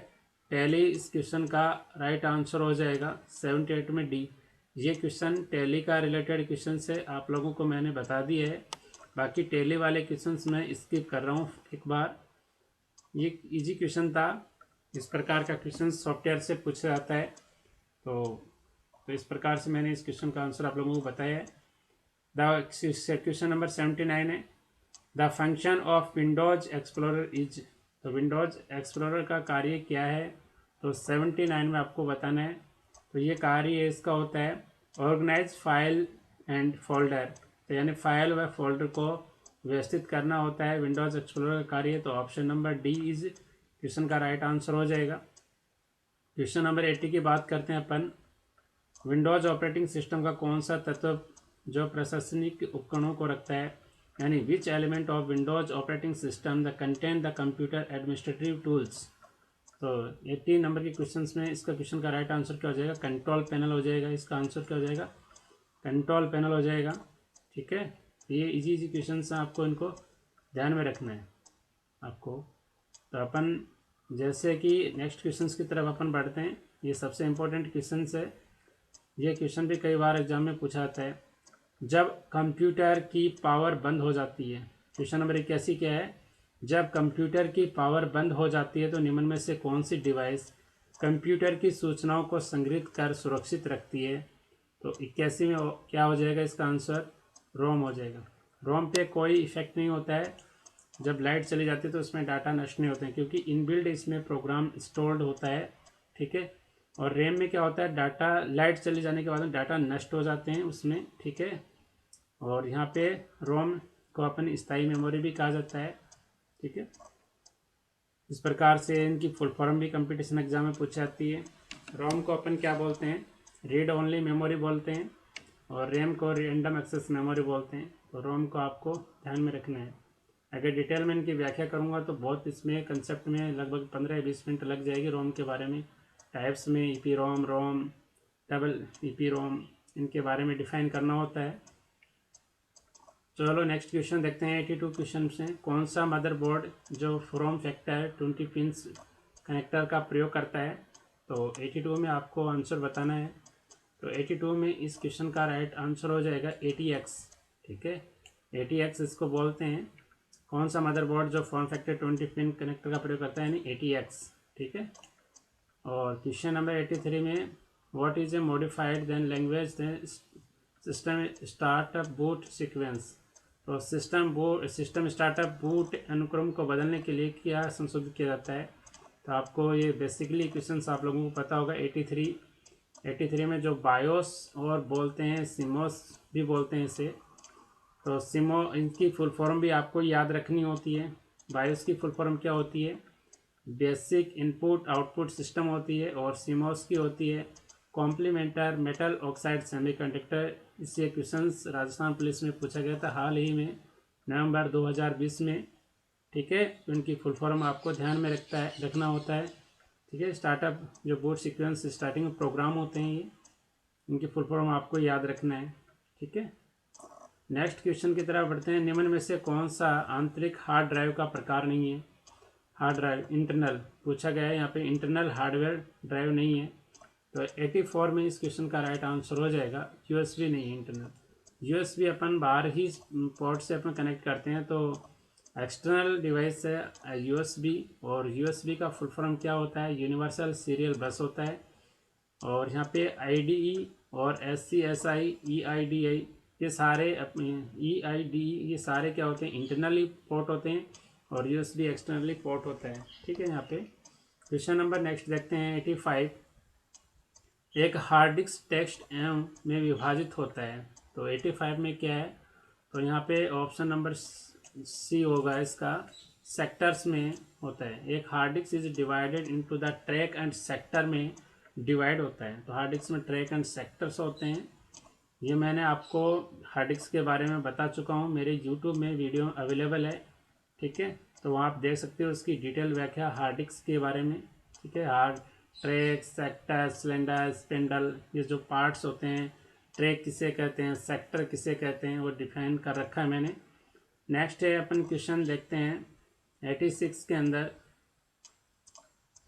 टैली इस क्वेश्चन का राइट आंसर हो जाएगा 78 में डी। ये क्वेश्चन टैली का रिलेटेड क्वेश्चन से आप लोगों को मैंने बता दी है, बाकी टैली वाले क्वेश्चंस मैं स्किप कर रहा हूँ एक बार। ये इजी क्वेश्चन था, इस प्रकार का क्वेश्चन सॉफ्टवेयर से पूछा जाता है। तो इस प्रकार से मैंने इस क्वेश्चन का आंसर आप लोगों को बताया है। क्वेश्चन नंबर 79 है, the function of Windows explorer is? तो विंडोज एक्सप्लोरर का कार्य क्या है? तो 79 में आपको बताना है। तो ये कार्य इसका होता है ऑर्गेनाइज फाइल एंड फोल्डर, तो यानी फाइल व फोल्डर को व्यवस्थित करना होता है विंडोज एक्सप्लोरर का कार्य। तो option number D is question का राइट आंसर हो जाएगा। क्वेश्चन नंबर 80 की बात करते हैं अपन। विंडोज ऑपरेटिंग सिस्टम का कौन सा तत्व जो प्रशासनिक उपकरणों को रखता है? यानी which element of Windows operating system the contain the computer administrative tools. तो 18 नंबर के क्वेश्चंस में इसका क्वेश्चन का राइट आंसर क्या हो जाएगा, कंट्रोल पैनल हो जाएगा। इसका आंसर क्या हो जाएगा, कंट्रोल पैनल हो जाएगा। ठीक है, ये इजी इजी क्वेश्चंस हैं, आपको इनको ध्यान में रखना है आपको। तो अपन जैसे कि नेक्स्ट क्वेश्चंस की तरफ अपन बढ़ते हैं। ये सबसे इम्पोर्टेंट क्वेश्चंस है, ये क्वेश्चन भी कई बार एग्जाम में पूछा जाता है। जब कंप्यूटर की पावर बंद हो जाती है, क्वेश्चन नंबर 81 क्या है, जब कंप्यूटर की पावर बंद हो जाती है तो निम्न में से कौन सी डिवाइस कंप्यूटर की सूचनाओं को संग्रहित कर सुरक्षित रखती है। तो 81 में क्या हो जाएगा, इसका आंसर रोम हो जाएगा। रोम पे कोई इफेक्ट नहीं होता है, जब लाइट चली जाती है तो उसमें डाटा नष्ट नहीं होते हैं, क्योंकि इनबिल्ड इसमें प्रोग्राम स्टोर्ड होता है। ठीक है, और रैम में क्या होता है, डाटा लाइट चले जाने के बाद में डाटा नष्ट हो जाते हैं उसमें। ठीक है, और यहाँ पे रोम को अपन स्थायी मेमोरी भी कहा जाता है। ठीक है, इस प्रकार से इनकी फुल फॉर्म भी कंपटीशन एग्जाम में पूछी जाती है। रोम को अपन क्या बोलते हैं, रीड ओनली मेमोरी बोलते हैं, और रैम को रैंडम एक्सेस मेमोरी बोलते हैं। तो रोम को आपको ध्यान में रखना है। अगर डिटेल में इनकी व्याख्या करूँगा तो बहुत इसमें कंसेप्ट में लगभग 15-20 मिनट लग जाएगी रोम के बारे में। टाइप्स में ईपी रोम, रोम, डबल ईपी रोम, इनके बारे में डिफाइन करना होता है। चलो नेक्स्ट क्वेश्चन देखते हैं। 82 क्वेश्चन से कौन सा मदरबोर्ड जो फॉर्म फैक्टर 20 पिंस कनेक्टर का प्रयोग करता है। तो 82 में आपको आंसर बताना है। तो 82 में इस क्वेश्चन का राइट आंसर हो जाएगा ATX। ठीक है, ATX इसको बोलते हैं। कौन सा मदरबोर्ड जो फॉर्म फैक्टर 20 पिन कनेक्टर का प्रयोग करता है, यानी ATX। ठीक है, और क्वेश्चन नंबर 83 में what is a modified then language system startup boot sequence. तो सिस्टम स्टार्टअप बूट अनुक्रम को बदलने के लिए क्या संशोधित किया जाता है। तो आपको ये बेसिकली क्वेश्चंस आप लोगों को पता होगा। 83 में जो बायोस और बोलते हैं, सिमोस भी बोलते हैं इसे। तो सिमो इनकी फुल फॉर्म भी आपको याद रखनी होती है। बायोस की फुल फॉर्म क्या होती है, बेसिक इनपुट आउटपुट सिस्टम होती है, और सिमोस की होती है कॉम्प्लीमेंटर मेटल ऑक्साइड सेमीकंडक्टर। इससे क्वेश्चंस राजस्थान पुलिस में पूछा गया था हाल ही में, नवंबर 2020 में। ठीक है, तो इनकी फुल फॉर्म आपको ध्यान में रखना होता है। ठीक है, स्टार्टअप जो बूट सीक्वेंस स्टार्टिंग में प्रोग्राम होते हैं, ये इनकी फुल फॉर्म आपको याद रखना है। ठीक है, नेक्स्ट क्वेश्चन की तरफ बढ़ते हैं। निम्न में से कौन सा आंतरिक हार्ड ड्राइव का प्रकार नहीं है। हार्ड ड्राइव इंटरनल पूछा गया है, यहाँ पे इंटरनल हार्डवेयर ड्राइव नहीं है। तो 84 में इस क्वेश्चन का राइट आंसर हो जाएगा USB नहीं है इंटरनल। USB अपन बाहर ही पोर्ट से अपन कनेक्ट करते हैं, तो एक्सटर्नल डिवाइस है USB। और USB का फुल फॉर्म क्या होता है, यूनिवर्सल सीरियल बस होता है। और यहाँ पे IDE और SCSI EIDI ये सारे EIDE ये सारे क्या होते हैं, इंटरनली पोर्ट होते हैं, और USB एक्सटर्नली पोर्ट होता है। ठीक है, यहाँ पे क्वेश्चन नंबर नेक्स्ट देखते हैं। 85 एक हार्ड डिस्क टेक्स्ट एम में विभाजित होता है। तो 85 में क्या है, तो यहाँ पे ऑप्शन नंबर C होगा इसका, सेक्टर्स में होता है। एक hard disk is divided into the track and sector में डिवाइड होता है। तो हार्ड डिस्क में ट्रैक एंड सेक्टर्स होते हैं। ये मैंने आपको हार्ड डिस्क के बारे में बता चुका हूँ, मेरे YouTube में वीडियो अवेलेबल है। ठीक है, तो वहाँ आप देख सकते हो उसकी डिटेल व्याख्या हार्ड डिस्क के बारे में। ठीक है, hard track, sector, cylinder, spindle, ये जो पार्ट्स होते हैं, ट्रैक किसे कहते हैं, सेक्टर किसे कहते हैं, वो डिफाइन कर रखा है मैंने। नेक्स्ट है अपन क्वेश्चन देखते हैं 86 के अंदर।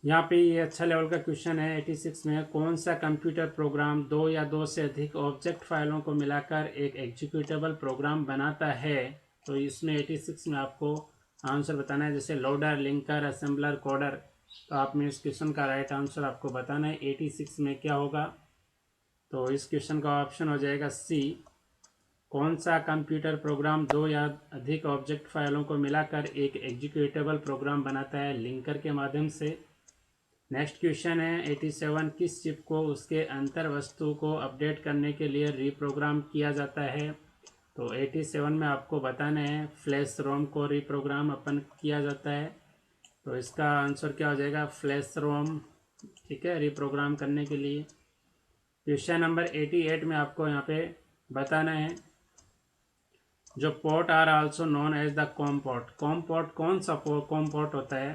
यहाँ पे ये अच्छा लेवल का क्वेश्चन है। 86 में कौन सा कंप्यूटर प्रोग्राम दो या दो से अधिक ऑब्जेक्ट फाइलों को मिलाकर एक एग्जीक्यूटेबल प्रोग्राम बनाता है। तो इसमें 86 में आपको आंसर बताना है, जैसे लोडर, लिंकर, असेंबलर, कोडर। तो आप में इस क्वेश्चन का राइट आंसर आपको बताना है 86 में क्या होगा। तो इस क्वेश्चन का ऑप्शन हो जाएगा C। कौन सा कंप्यूटर प्रोग्राम दो या अधिक ऑब्जेक्ट फाइलों को मिलाकर एक एग्जीक्यूटेबल प्रोग्राम बनाता है, लिंकर के माध्यम से। नेक्स्ट क्वेश्चन है 87 किस चिप को उसके अंतर वस्तु को अपडेट करने के लिए रीप्रोग्राम किया जाता है। तो 87 में आपको बताना है फ्लैश रोम को रीप्रोग्राम अपन किया जाता है। तो इसका आंसर क्या हो जाएगा, फ्लैश रोम। ठीक है, रीप्रोग्राम करने के लिए। क्वेश्चन नंबर 88 में आपको यहाँ पे बताना है जो port are also known as the com port. Com port कौन सा कॉम पोर्ट होता है?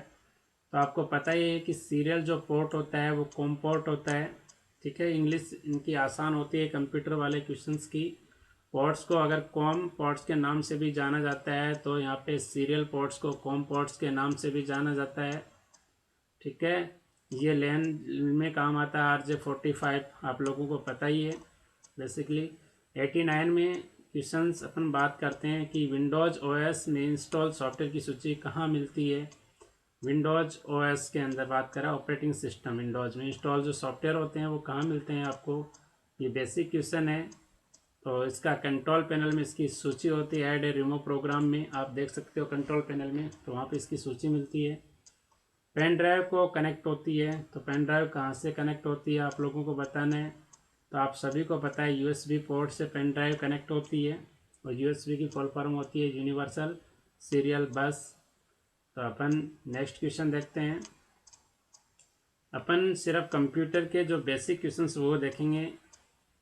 तो आपको पता ही है कि सीरियल जो पोर्ट होता है वो कॉम पोर्ट होता है। ठीक है, इंग्लिश इनकी आसान होती है कंप्यूटर वाले क्वेश्चंस की। पोर्ट्स को अगर कॉम पोर्ट्स के नाम से भी जाना जाता है तो यहाँ पे सीरियल पोर्ट्स को कॉम पोर्ट्स के नाम से भी जाना जाता है। ठीक है, ये लैन में काम आता है RJ45, आप लोगों को पता ही है बेसिकली। 89 में क्वेश्चंस अपन बात करते हैं कि विंडोज़ ओएस में इंस्टॉल सॉफ्टवेयर की सूची कहाँ मिलती है। विंडोज़ ओएस के अंदर बात करें, ऑपरेटिंग सिस्टम विंडोज़ में इंस्टॉल जो सॉफ्टवेयर होते हैं वो कहाँ मिलते हैं आपको, ये बेसिक क्वेश्चन है। तो इसका कंट्रोल पैनल में इसकी सूची होती है। ऐड ए रिमूव प्रोग्राम में आप देख सकते हो कंट्रोल पैनल में, तो वहाँ पे इसकी सूची मिलती है। पेन ड्राइव को कनेक्ट होती है, तो पेन ड्राइव कहाँ से कनेक्ट होती है आप लोगों को बताना है। तो आप सभी को पता है USB पोर्ट से पेन ड्राइव कनेक्ट होती है, और USB की फुल फॉर्म होती है यूनिवर्सल सीरियल बस। तो अपन नेक्स्ट क्वेश्चन देखते हैं। अपन सिर्फ कंप्यूटर के जो बेसिक क्वेश्चंस वो देखेंगे।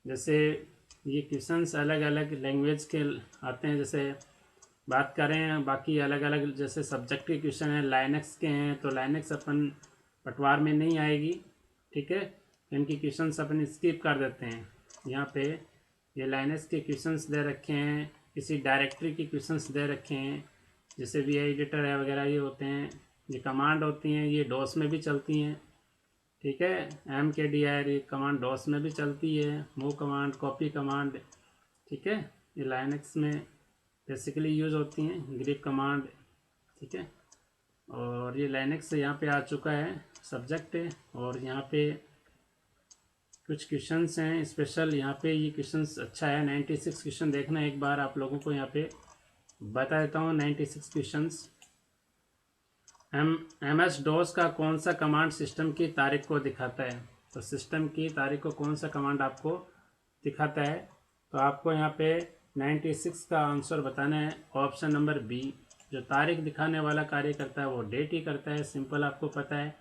जैसे ये क्वेश्चंस अलग अलग लैंग्वेज के आते हैं, जैसे बात करें बाकी अलग अलग जैसे सब्जेक्ट के क्वेश्चन हैं, लाइनक्स के हैं, तो लाइनक्स अपन पटवार में नहीं आएगी। ठीक है, इनकी क्वेश्चंस अपन स्किप कर देते हैं। यहाँ पे ये लाइनक्स के क्वेश्चंस दे रखे हैं, किसी डायरेक्टरी के क्वेश्चंस दे रखे हैं, जैसे VI एडिटर है वगैरह, ये होते हैं, ये कमांड होती हैं, ये डॉस में भी चलती हैं। ठीक है, MKDIR ये कमांड डॉस में भी चलती है, मूव कमांड, कॉपी कमांड। ठीक है, ये लाइनक्स में बेसिकली यूज़ होती हैं, ग्रिप कमांड। ठीक है, और ये लाइनक्स यहाँ पे आ चुका है सब्जेक्ट। और यहाँ पे कुछ क्वेश्चंस हैं स्पेशल, यहाँ पे ये क्वेश्चंस अच्छा है। 96 क्वेश्चन देखना एक बार, आप लोगों को यहाँ पे बता देता हूँ 96 क्वेश्चंस। MS DOS का कौन सा कमांड सिस्टम की तारीख को दिखाता है? तो सिस्टम की तारीख को कौन सा कमांड आपको दिखाता है? तो आपको यहाँ पे 96 का आंसर बताना है, ऑप्शन नंबर बी। जो तारीख दिखाने वाला कार्य करता है वो डेट ही करता है, सिंपल आपको पता है।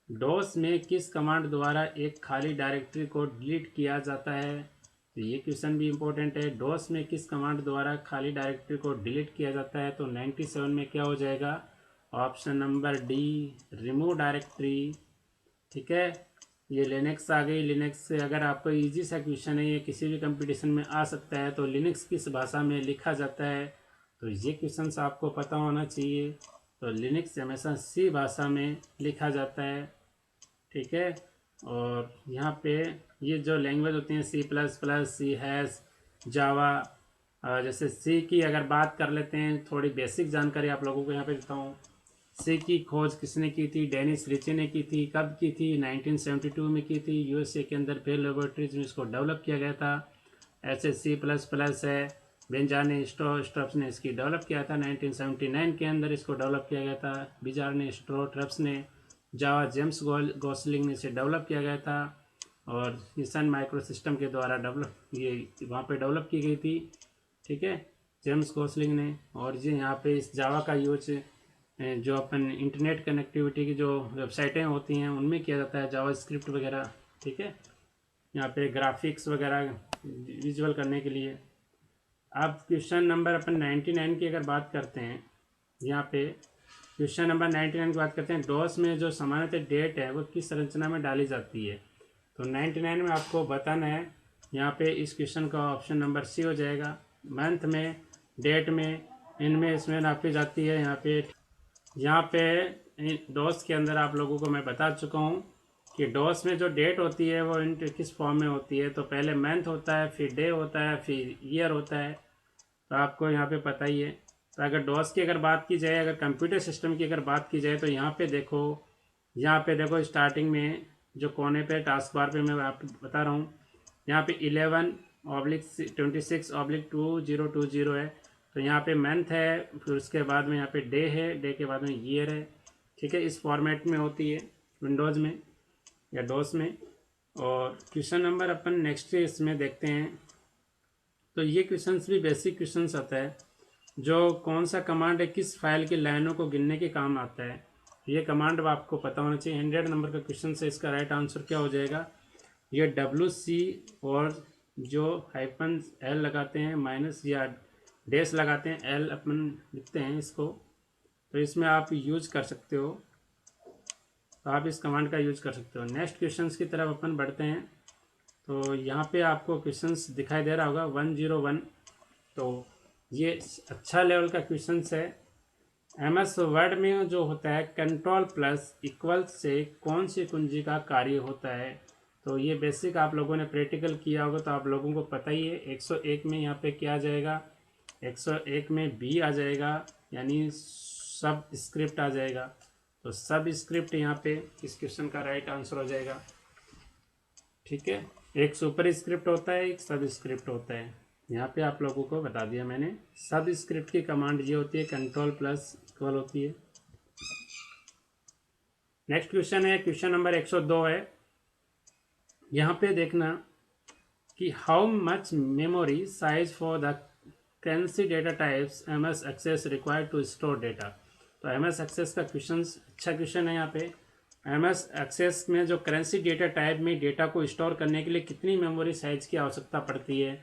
डोस में किस कमांड द्वारा एक खाली डायरेक्टरी को डिलीट किया जाता है? तो ये क्वेश्चन भी इम्पोर्टेंट है। डोस में किस कमांड द्वारा खाली डायरेक्टरी को डिलीट किया जाता है? तो 97 में क्या हो जाएगा, option number D, remove directory. ठीक है, ये लिनक्स आ गई। लिनक्स से अगर आपको इजी सा क्वेश्चन है, ये किसी भी कंपटीशन में आ सकता है, तो लिनक्स किस भाषा में लिखा जाता है? तो ये क्वेश्चन आपको पता होना चाहिए। तो लिनक्स हमेशा C भाषा में लिखा जाता है। ठीक है, और यहाँ पे ये जो लैंग्वेज होती हैं C++, C#, जावा, जैसे C की अगर बात कर लेते हैं, थोड़ी बेसिक जानकारी आप लोगों को यहाँ पे देता हूँ। C की खोज किसने की थी? डेनिस रिची ने की थी। कब की थी? 1972 में की थी। USA के अंदर पेल लेबोरेटरीज में इसको डेवलप किया गया था। ऐसे C++ है, बेंजाने स्ट्रप्स ने इसकी डेवलप किया था। 1979 के अंदर इसको डेवलप किया गया था। बिजार ने ट्रप्स ने, जावा जेम्स गॉसलिंग ने इसे डेवलप किया गया था, और ये सन माइक्रो सिस्टम के द्वारा वहाँ पे डेवलप की गई थी। ठीक है, जेम्स गॉसलिंग ने। और ये यहाँ पे इस जावा का यूज जो अपन इंटरनेट कनेक्टिविटी की जो वेबसाइटें होती हैं उनमें किया जाता है, जावा स्क्रिप्ट वगैरह। ठीक है, यहाँ पे ग्राफिक्स वगैरह विजुअल करने के लिए। अब क्वेश्चन नंबर अपन 99 की अगर बात करते हैं, यहाँ पे क्वेश्चन नंबर 99 की बात करते हैं, डॉस में जो सामान्यतः डेट है वो किस संरचना में डाली जाती है? तो 99 में आपको बताना है। यहाँ पे इस क्वेश्चन का ऑप्शन नंबर C हो जाएगा। मंथ में, डेट में, इनमें इसमें नापी जाती है। यहाँ पे डॉस के अंदर आप लोगों को मैं बता चुका हूँ कि डॉस में जो डेट होती है वो इन किस फॉर्म में होती है। तो पहले मंथ होता है, फिर डे होता है, फिर ईयर होता है। तो आपको यहाँ पे पता ही है। तो अगर डॉस की अगर बात की जाए, अगर कंप्यूटर सिस्टम की अगर बात की जाए, तो यहाँ पे देखो स्टार्टिंग में जो कोने पे टास्क बार पे मैं आपको बता रहा हूँ, यहाँ पे 11/26/2020 है। तो यहाँ पे मंथ है, फिर उसके बाद में यहाँ पे डे है, डे के बाद में ईयर है। ठीक है, इस फॉर्मेट में होती है विंडोज़ में या डॉस में। और क्वेश्चन नंबर अपन नेक्स्ट इसमें देखते हैं। तो ये क्वेश्चंस भी बेसिक क्वेश्चंस आता है, जो कौन सा कमांड है किस फाइल की लाइनों को गिनने के काम आता है। ये कमांड आपको पता होना चाहिए। 100 नंबर का क्वेश्चन से इसका राइट आंसर क्या हो जाएगा, ये WC और जो -L लगाते हैं माइनस या डैश लगाते हैं, एल अपन लिखते हैं इसको, तो इसमें आप यूज कर सकते हो, तो आप इस कमांड का यूज कर सकते हो। नेक्स्ट क्वेश्चंस की तरफ अपन बढ़ते हैं। तो यहाँ पे आपको क्वेश्चंस दिखाई दे रहा होगा 101। तो ये अच्छा लेवल का क्वेश्चंस है। एमएस वर्ड में जो होता है कंट्रोल प्लस इक्वल से कौन सी कुंजी का कार्य होता है, तो ये बेसिक आप लोगों ने प्रैक्टिकल किया होगा, तो आप लोगों को पता ही है। 101 में यहाँ पे क्या आ जाएगा, 101 में बी आ जाएगा, यानी सब स्क्रिप्ट आ जाएगा। तो सब स्क्रिप्ट यहाँ पे इस क्वेश्चन का राइट आंसर हो जाएगा। ठीक है, एक सुपर स्क्रिप्ट होता है, एक सब स्क्रिप्ट होता है। यहाँ पे आप लोगों को बता दिया मैंने। सब स्क्रिप्ट की कमांड ये होती है कंट्रोल प्लस इक्वल होती है। नेक्स्ट क्वेश्चन है, क्वेश्चन नंबर 102 है। यहाँ पे देखना कि how much memory size for the currency data types MS Access required to store data. तो एमएस एक्सेस का क्वेश्चन अच्छा क्वेश्चन है। यहाँ पे एमएस एक्सेस में जो करेंसी डेटा टाइप में डेटा को स्टोर करने के लिए कितनी मेमोरी साइज की आवश्यकता पड़ती है,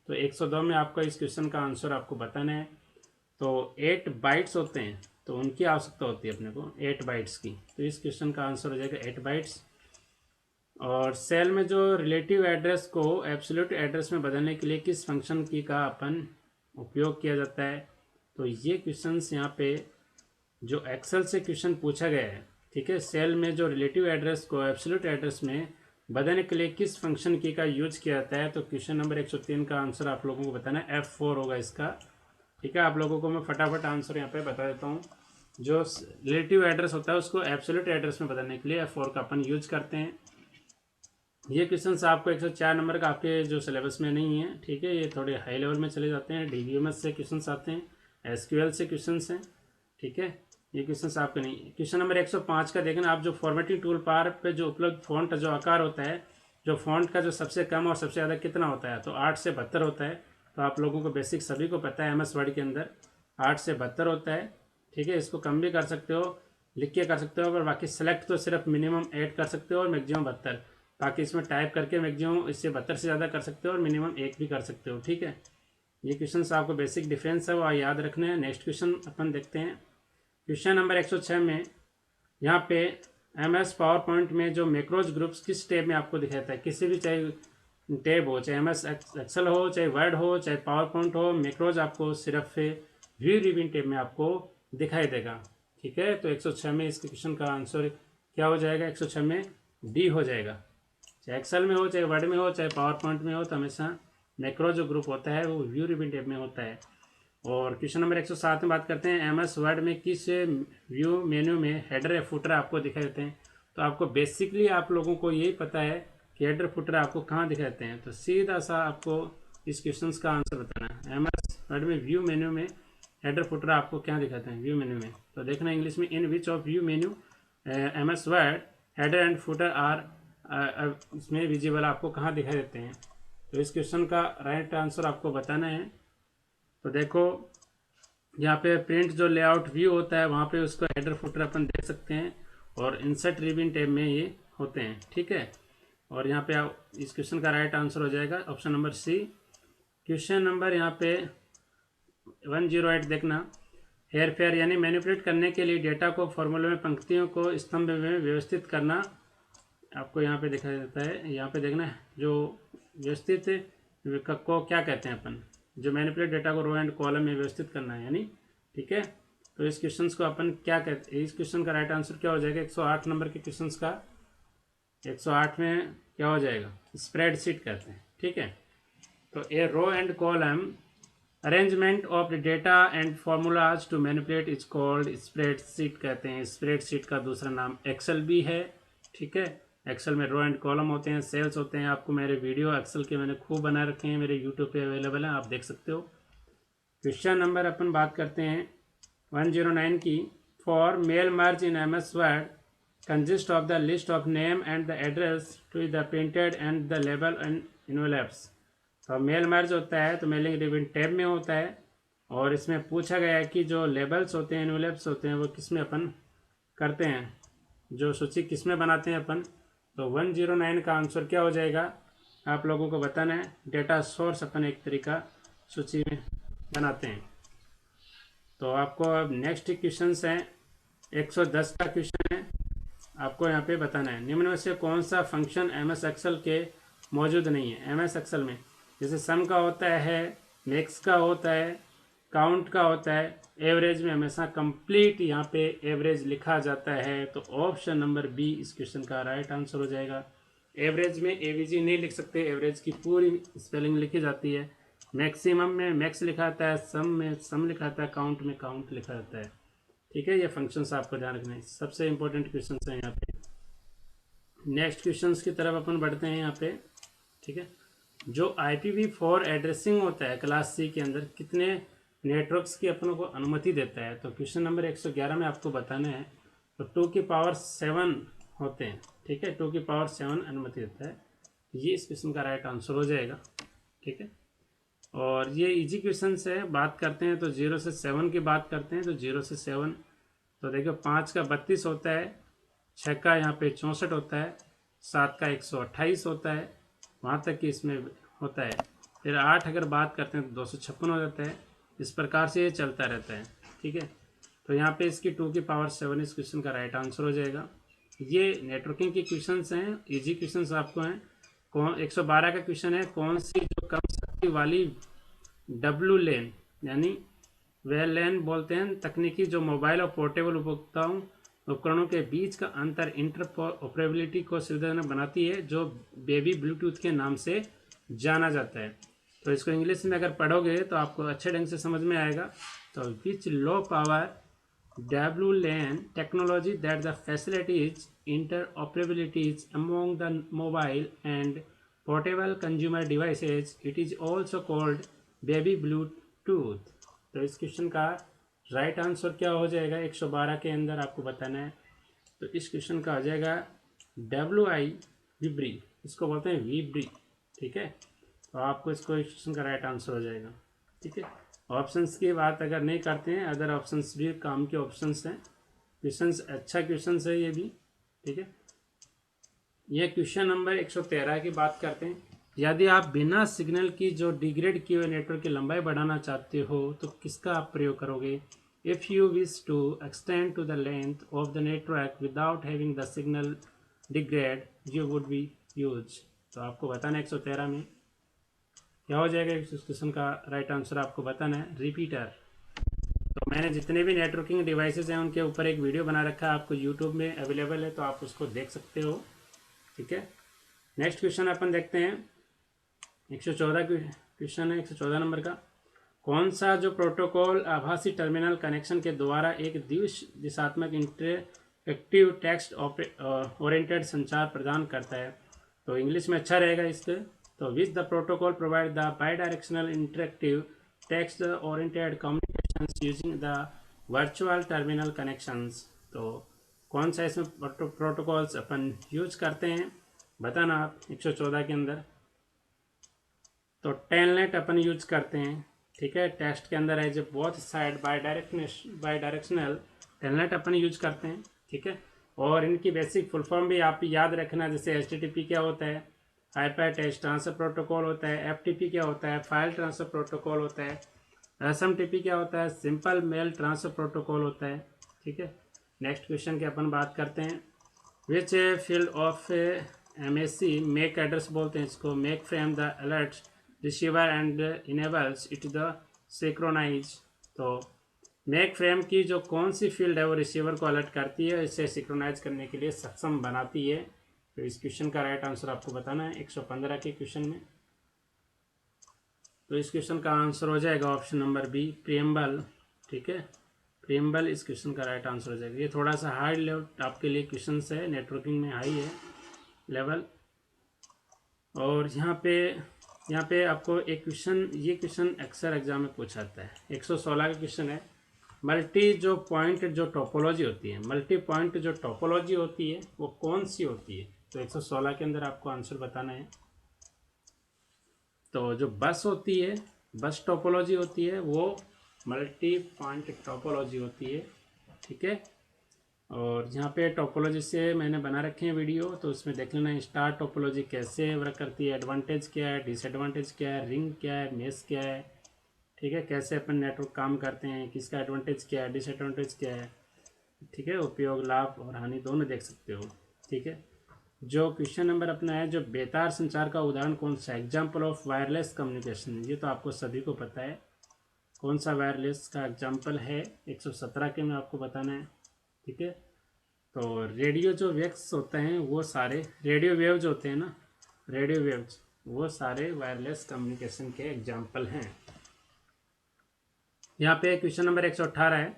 तो 102 में आपका इस क्वेश्चन का आंसर आपको बताना है। तो 8 बाइट्स होते हैं, तो उनकी आवश्यकता होती है अपने को 8 बाइट्स की। तो इस क्वेश्चन का आंसर हो जाएगा 8 बाइट्स। और सेल में जो रिलेटिव एड्रेस को एब्सोल्यूट एड्रेस में बदलने के लिए किस फंक्शन की का अपन उपयोग किया जाता है, तो ये क्वेश्चंस यहाँ पे जो एक्सेल से क्वेश्चन पूछा गया है। ठीक है, सेल में जो रिलेटिव एड्रेस को एब्सोल्यूट एड्रेस में बदलने के लिए किस फंक्शन की का यूज किया जाता है, तो क्वेश्चन नंबर 103 का आंसर आप लोगों को बताना है, F4 होगा इसका। ठीक है, आप लोगों को मैं फटाफट आंसर यहाँ पे बता देता हूँ। जो रिलेटिव एड्रेस होता है उसको एब्सोल्यूट एड्रेस में बदलने के लिए F4 का अपन यूज करते हैं। ये क्वेश्चन आपको 104 नंबर का आपके जो सिलेबस में नहीं है। ठीक है, ये थोड़े हाई लेवल में चले जाते हैं, डीबीएमएस से क्वेश्चन आते हैं, एसक्यूएल से क्वेश्चन हैं। ठीक है, ये क्वेश्चन आपके नहीं। क्वेश्चन नंबर 105 का देखना, आप जो फॉर्मेटिंग टूल बार पे जो उपलब्ध फॉन्ट जो आकार होता है, जो फॉन्ट का जो सबसे कम और सबसे ज़्यादा कितना होता है, तो 8 से 72 होता है। तो आप लोगों को बेसिक सभी को पता है एमएस वर्ड के अंदर 8 से 72 होता है। ठीक है, इसको कम भी कर सकते हो, लिख के कर सकते हो, और बाकी सेलेक्ट तो सिर्फ मिनिमम 8 कर सकते हो और मैक्सिमम 72। बाकी इसमें टाइप करके मैक्सिमम इससे 72 से ज़्यादा कर सकते हो और मिनिमम 1 भी कर सकते हो। ठीक है, ये क्वेश्चन आपको बेसिक डिफरेंस है वो याद रखना है। नेक्स्ट क्वेश्चन अपन देखते हैं। क्वेश्चन नंबर 106 में यहाँ पे एमएस पावर पॉइंट में जो मैक्रोज ग्रुप्स किस टैब में आपको दिखाता है, किसी भी चाहे टैब हो, चाहे एमएस एक्सेल हो, चाहे वर्ड हो, चाहे पावर पॉइंट हो, मैक्रोज आपको सिर्फ व्यू रिव्यू टैब में आपको दिखाई देगा। ठीक है, तो 106 में इसके क्वेश्चन का आंसर क्या हो जाएगा, 106 में डी हो जाएगा। चाहे एक्सेल में हो, चाहे वर्ड में हो, चाहे पावर पॉइंट में हो, तो हमेशा मैक्रो जो ग्रुप होता है वो व्यू रिव्यू टैब में होता है। और क्वेश्चन नंबर 107 में बात करते हैं, एमएस वर्ड में किस व्यू मेन्यू में हेडर या फुटर आपको दिखाई देते हैं। तो आपको बेसिकली आप लोगों को यही पता है कि हेडर फुटर आपको कहाँ दिखाई देते हैं, तो सीधा सा आपको इस क्वेश्चन का आंसर बताना है। एमएस वर्ड में व्यू मेन्यू में हेडर फुटर आपको क्या दिखाते हैं व्यू मेन्यू में, तो देखना इंग्लिश में, in which of view menu MS Word header and footer are इसमें विजिबल, आपको कहाँ दिखाई देते हैं। तो इस क्वेश्चन का राइट आंसर आपको बताना है। तो देखो यहाँ पे प्रिंट जो लेआउट व्यू होता है वहाँ पे उसको हेडर फुटर अपन देख सकते हैं, और इंसर्ट रिबन टैब में ये होते हैं। ठीक है, और यहाँ पे इस क्वेश्चन का राइट आंसर हो जाएगा option number C. Question number यहाँ पे 108 देखना, हेयर फेयर यानी मैनिपुलेट करने के लिए डेटा को फॉर्मूले में पंक्तियों को स्तंभ में व्यवस्थित करना आपको यहाँ पे दिखाई देता है। यहाँ पे देखना जो व्यवस्थित को क्या कहते हैं अपन, जो मैनिपुलेट डेटा को रो एंड कॉलम में व्यवस्थित करना है यानी। ठीक है, तो इस क्वेश्चन को अपन क्या कहते हैं, इस क्वेश्चन का राइट आंसर क्या हो जाएगा 108 नंबर के क्वेश्चन का, 108 में क्या हो जाएगा, स्प्रेडशीट कहते हैं। ठीक है, तो A row and column arrangement of the data and formulas to manipulate is called spreadsheet कहते हैं। स्प्रेडशीट का दूसरा नाम एक्सेल भी है। ठीक है, एक्सेल में रो एंड कॉलम होते हैं, सेल्स होते हैं। आपको मेरे वीडियो एक्सेल के मैंने खूब बना रखे हैं, मेरे यूट्यूब पे अवेलेबल हैं, आप देख सकते हो। क्वेश्चन नंबर अपन बात करते हैं 109 की, for mail merge in MS Word consist of the list of name and the address to the printed and the label and envelopes. तो मेल मर्ज होता है तो मेलिंग रिबन टैब में होता है, और इसमें पूछा गया है कि जो लेबल्स होते हैं, इनवेलप्स होते हैं, वो किस में अपन करते हैं, जो सूची किस में बनाते हैं अपन। तो 109 का आंसर क्या हो जाएगा, आप लोगों को बताना है। डेटा सोर्स अपन एक तरीका सूची में बनाते हैं। तो आपको अब नेक्स्ट क्वेश्चन है 110 का क्वेश्चन है, आपको यहाँ पे बताना है निम्न में से कौन सा फंक्शन एम एस एक्सेल के मौजूद नहीं है। एम एस एक्सेल में जैसे सम का होता है, मैक्स का होता है, काउंट का होता है, एवरेज में हमेशा कंप्लीट यहाँ पे एवरेज लिखा जाता है। तो ऑप्शन नंबर बी इस क्वेश्चन का राइट आंसर हो जाएगा। एवरेज में एवीजी नहीं लिख सकते, एवरेज की पूरी स्पेलिंग लिखी जाती है। मैक्सिमम में मैक्स लिखा आता है, सम में सम लिखा आता है, काउंट में काउंट लिखा जाता है। ठीक है, ये फंक्शंस आपको ध्यान रखना है, सबसे इंपॉर्टेंट क्वेश्चन हैं यहाँ पे। नेक्स्ट क्वेश्चंस की तरफ अपन बढ़ते हैं यहाँ पे। ठीक है, जो IPv4 एड्रेसिंग होता है क्लास सी के अंदर कितने नेटवर्क्स की अपनों को अनुमति देता है। तो क्वेश्चन नंबर 111 में आपको बताना है। तो 2 की पावर 7 होते हैं। ठीक है, 2 की पावर 7 अनुमति देता है। ये इस क्वेश्चन का राइट आंसर हो जाएगा। ठीक है, और ये इजी क्वेश्चन है। बात करते हैं तो 0 से 7 की बात करते हैं। तो 0 से 7 तो देखो 5 का 32 होता है, 6 का यहाँ पे 64 होता है, 7 का 128 होता है, वहाँ तक कि इसमें होता है। फिर 8 अगर बात करते हैं तो 256 हो जाता है। इस प्रकार से ये चलता रहता है। ठीक है, तो यहाँ पे इसकी 2 की पावर 7 इस क्वेश्चन का राइट आंसर हो जाएगा। ये नेटवर्किंग के क्वेश्चंस हैं, इजी क्वेश्चंस आपको हैं। कौन 112 का क्वेश्चन है, कौन सी जो कम शक्ति वाली डब्लू लेन यानी वे लैन बोलते हैं तकनीकी जो मोबाइल और पोर्टेबल उपभोक्ताओं उपकरणों के बीच का अंतर इंटरऑपरेबिलिटी को सुविधाजनक बनाती है, जो बेबी ब्लूटूथ के नाम से जाना जाता है। तो इसको इंग्लिश में अगर पढ़ोगे तो आपको अच्छे ढंग से समझ में आएगा। तो which low power W LAN technology that the facilities interoperabilities among the mobile and portable consumer devices, it is also called baby Bluetooth. तो इस क्वेश्चन का राइट आंसर क्या हो जाएगा 112 के अंदर आपको बताना है। तो इस क्वेश्चन का आ जाएगा WI विब्री, इसको बोलते हैं विब्री। ठीक है, तो आपको इसको इस क्वेश्चन का राइट आंसर हो जाएगा। ठीक है, ऑप्शंस की बात अगर नहीं करते हैं, अदर ऑप्शंस भी काम के ऑप्शंस हैं। क्वेश्चंस अच्छा क्वेश्चंस है ये भी। ठीक है, ये क्वेश्चन नंबर 113 की बात करते हैं। यदि आप बिना सिग्नल की जो डिग्रेड किए हुए नेटवर्क की लंबाई बढ़ाना चाहते हो तो किसका आप प्रयोग करोगे। If you wish to extend to the length of the network without having the signal degrade you would be use. तो आपको बताना है 113 में क्या हो जाएगा। इस क्वेश्चन का राइट आंसर आपको बताना है रिपीटर। तो मैंने जितने भी नेटवर्किंग डिवाइसेज हैं उनके ऊपर एक वीडियो बना रखा है, आपको यूट्यूब में अवेलेबल है, तो आप उसको देख सकते हो। ठीक है, नेक्स्ट क्वेश्चन अपन देखते हैं 114 क्वेश्चन है 114 नंबर का। कौन सा जो प्रोटोकॉल आभासी टर्मिनल कनेक्शन के द्वारा एक दिशात्मक इंटरएक्टिव टेक्स्ट ओरिएंटेड संचार प्रदान करता है। तो इंग्लिश में अच्छा रहेगा इसके। तो which the protocol provide the by directional interactive text oriented communications using the virtual terminal connections. तो कौन सा इसमें प्रोटोकॉल्स अपन यूज करते हैं बताना आप 114 के अंदर। तो टेलनेट अपन यूज करते हैं। ठीक है, टेक्स्ट के अंदर है जो both side by directional telnet upon use करते हैं। ठीक है, और इनकी बेसिक फुल फॉर्म भी आप याद रखना, जैसे HTTP क्या होता है, हाइपर टेक्स्ट ट्रांसफर प्रोटोकॉल होता है, FTP क्या होता है, फाइल ट्रांसफर प्रोटोकॉल होता है, SMTP क्या होता है, सिंपल मेल ट्रांसफर प्रोटोकॉल होता है। ठीक है, नेक्स्ट क्वेश्चन की अपन बात करते हैं। Which field of MAC mac address बोलते हैं इसको, mac frame the alert receiver and enables it the synchronize. तो मेक फ्रेम की जो कौन सी फील्ड है वो रिसीवर को अलर्ट करती है, इसे सिंक्रोनाइज करने के लिए सक्षम बनाती है। तो इस क्वेश्चन का राइट आंसर आपको बताना है 115 के क्वेश्चन में। तो इस क्वेश्चन का आंसर हो जाएगा ऑप्शन नंबर बी प्रियम्बल। ठीक है, प्रियम्बल इस क्वेश्चन का राइट आंसर हो जाएगा। ये थोड़ा सा हाई लेवल आपके लिए क्वेश्चन है, नेटवर्किंग में हाई है लेवल। और यहाँ पे आपको एक क्वेश्चन, ये क्वेश्चन अक्सर एग्जाम में पूछा जाता है। 116 का क्वेश्चन है। मल्टी जो पॉइंट जो टोपोलॉजी होती है, मल्टी पॉइंट जो टोपोलॉजी होती है वो कौन सी होती है। तो 116 के अंदर आपको आंसर बताना है। तो जो बस होती है, बस टोपोलॉजी होती है, वो मल्टी पॉइंट टोपोलॉजी होती है। ठीक है, और यहाँ पे टोपोलॉजी से मैंने बना रखे हैं वीडियो, तो उसमें देख लेना स्टार टोपोलॉजी कैसे वर्क करती है, एडवांटेज क्या है, डिसएडवांटेज क्या है, रिंग क्या है, मेस क्या है। ठीक है, कैसे अपन नेटवर्क काम करते हैं, किसका एडवांटेज क्या है, डिसएडवांटेज क्या है, ठीक है, उपयोग, लाभ और हानि दोनों देख सकते हो। ठीक है, जो क्वेश्चन नंबर अपना है, जो बेतार संचार का उदाहरण कौन सा है, एग्जाम्पल ऑफ वायरलेस कम्युनिकेशन, ये तो आपको सभी को पता है कौन सा वायरलेस का एग्जाम्पल है, 117 के में आपको बताना है। ठीक है, तो रेडियो जो वेव्स होते हैं वो सारे रेडियो वेव्स होते हैं ना, रेडियो वेव्स वो सारे वायरलेस कम्युनिकेशन के एग्जाम्पल हैं। यहाँ पे क्वेश्चन नंबर 118 है,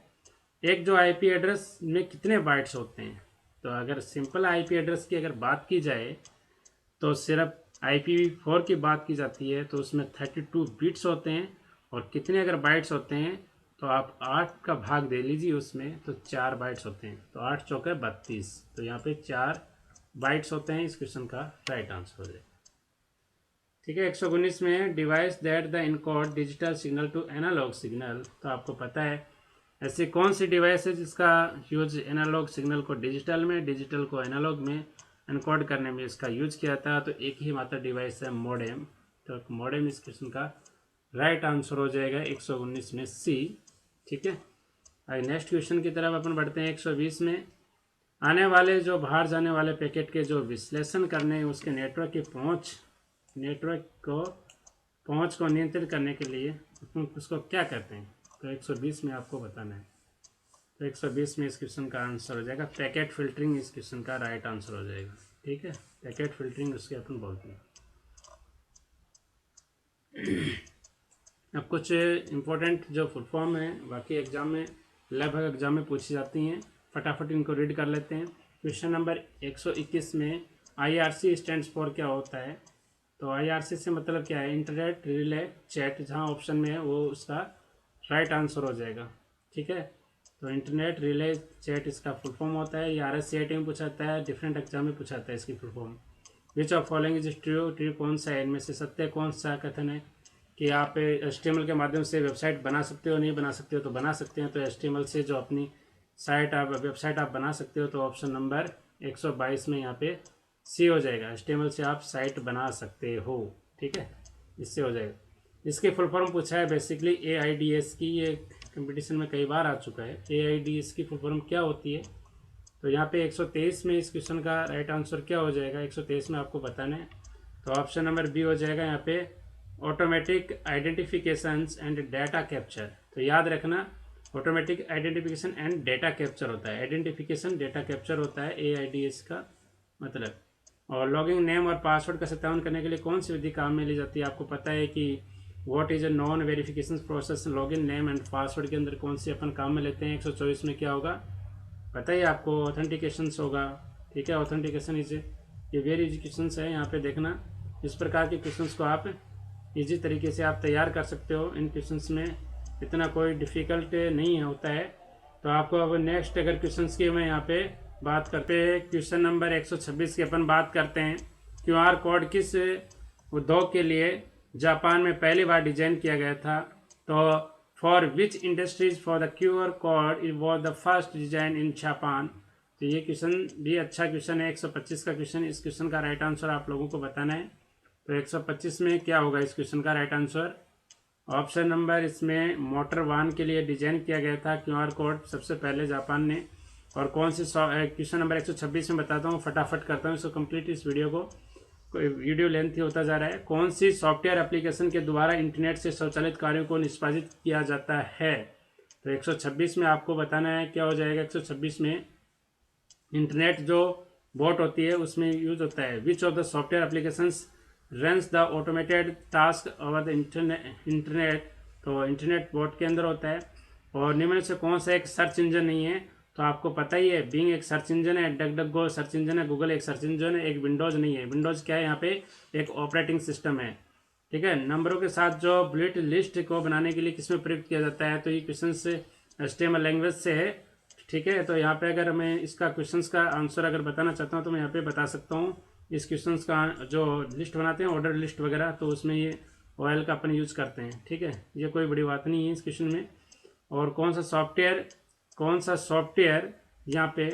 एक जो आईपी एड्रेस में कितने बाइट्स होते हैं। तो अगर सिंपल आईपी एड्रेस की अगर बात की जाए तो सिर्फ IPv4 की बात की जाती है तो उसमें 32 बिट्स होते हैं, और कितने अगर बाइट्स होते हैं तो आप 8 का भाग दे लीजिए उसमें, तो 4 बाइट्स होते हैं, तो 8 चौके 32, तो यहाँ पे 4 बाइट्स होते हैं। इस क्वेश्चन का राइट आंसर हो जाएगा। ठीक है, 119 में device that the encode digital signal to analogue signal, तो आपको पता है ऐसी कौन सी डिवाइस है जिसका यूज एनालॉग सिग्नल को डिजिटल में, डिजिटल को एनालॉग में एनकोड करने में इसका यूज किया था। तो एक ही मात्र डिवाइस है मॉडेम, तो मॉडेम इस क्वेश्चन का राइट आंसर हो जाएगा 119 में सी। ठीक है, आइए नेक्स्ट क्वेश्चन की तरफ अपन बढ़ते हैं। 120 में आने वाले जो बाहर जाने वाले पैकेट के जो विश्लेषण करने उसके नेटवर्क की पहुंच को नियंत्रित करने के लिए अपन उसको क्या कहते हैं, तो 120 में आपको बताना है। तो 120 में इस क्वेश्चन का आंसर हो जाएगा पैकेट फिल्टरिंग, इस क्वेश्चन का राइट आंसर हो जाएगा। ठीक है, पैकेट फिल्टरिंग उसके अपन बोलते हैं। अब कुछ इंपॉर्टेंट जो फुल फॉर्म है बाकी एग्जाम में, लगभग एग्जाम में पूछी जाती हैं, फटाफट इनको रीड कर लेते हैं। क्वेश्चन नंबर 121 में IRC स्टैंड्स फॉर क्या होता है। तो IRC से मतलब क्या है, इंटरनेट रिले चैट, जहाँ ऑप्शन में है वो उसका राइट आंसर हो जाएगा। ठीक है, तो इंटरनेट रिले चैट इसका फुल फॉर्म होता है। ये RSCIT में पूछा जाता है, डिफरेंट एग्जाम में पूछा जाता है इसकी full form. Which of following is true, true कौन सा है, इनमें से सत्य कौन सा कथन है कि आप HTML के माध्यम से वेबसाइट बना सकते हो, नहीं बना सकते हो, तो बना सकते हैं। तो HTML से जो अपनी साइट आप वेबसाइट आप बना सकते हो, तो ऑप्शन नंबर 122 में यहाँ पे सी हो जाएगा, HTML से आप साइट बना सकते हो। ठीक है, इससे हो जाएगा। इसके फुल फॉर्म पूछा है बेसिकली AIDS की, ये कंपटीशन में कई बार आ चुका है। AIDS की फुल फॉर्म क्या होती है, तो यहाँ पे 123 में इस क्वेश्चन का राइट आंसर क्या हो जाएगा, 123 में आपको बताना है। तो ऑप्शन नंबर बी हो जाएगा यहाँ पे automatic identifications and data capture. तो याद रखना automatic identification and data capture होता है, आइडेंटिफिकेशन डाटा कैप्चर होता है AIDS का मतलब। और लॉगिंग नेम और पासवर्ड का सत्यापन करने के लिए कौन सी विधि काम में ली जाती है, आपको पता है कि what is a non verification process, login name and password के अंदर कौन सी अपन काम में लेते हैं। 124 में क्या होगा पता ही आपको, ऑथेंटिकेशन होगा। ठीक है, ऑथेंटिकेशन इज ये वेरिफिकेशन है, यहाँ पे देखना। इस प्रकार के क्वेश्चंस को आप इजी तरीके से आप तैयार कर सकते हो। इन क्वेश्चंस में इतना कोई डिफ़िकल्ट नहीं होता है। तो आपको अब नेक्स्ट अगर क्वेश्चंस की मैं यहाँ पे बात करते हैं, क्वेश्चन नंबर 126 की अपन बात करते हैं। QR कोड किस उद्योग के लिए जापान में पहली बार डिजाइन किया गया था। तो for which industries for the QR code it was the first design in Japan. तो ये क्वेश्चन भी अच्छा क्वेश्चन है, 125 का क्वेश्चन। इस क्वेश्चन का राइट आंसर आप लोगों को बताना है। तो 125 में क्या होगा इस क्वेश्चन का राइट आंसर, ऑप्शन नंबर इसमें मोटर वाहन के लिए डिजाइन किया गया था QR कोड सबसे पहले जापान ने। और कौन सी क्वेश्चन नंबर 126 में बताता हूँ, फटाफट करता हूँ इसको कंप्लीट इस वीडियो को, कोई वीडियो लेंथी होता जा रहा है। कौन सी सॉफ्टवेयर एप्लीकेशन के द्वारा इंटरनेट से स्वचालित कार्यों को निष्पादित किया जाता है। तो 126 में आपको बताना है क्या हो जाएगा। 126 में इंटरनेट जो बोट होती है उसमें यूज होता है। विच of the software applications runs the automated task over the internet. तो इंटरनेट बोट के अंदर होता है। और निम्न से कौन सा एक सर्च इंजन नहीं है, तो आपको पता ही है बिंग एक सर्च इंजन है, डक सर्च इंजन है, गूगल एक सर्च इंजन है, एक विंडोज नहीं है। विंडोज क्या है, यहाँ पे एक ऑपरेटिंग सिस्टम है। ठीक है, नंबरों के साथ जो बुलेट लिस्ट को बनाने के लिए किसमें प्रयुक्त किया जाता है, तो ये क्वेश्चन से HTML लैंग्वेज से है। ठीक है, तो यहाँ पे अगर मैं इसका क्वेश्चंस का आंसर अगर बताना चाहता हूँ तो मैं यहाँ पे बता सकता हूँ। इस क्वेश्चंस का जो लिस्ट बनाते हैं ऑर्डर लिस्ट वगैरह, तो उसमें ये OL का अपन यूज करते हैं। ठीक है, ये कोई बड़ी बात नहीं है इस क्वेश्चन में। और कौन सा सॉफ्टवेयर यहाँ पे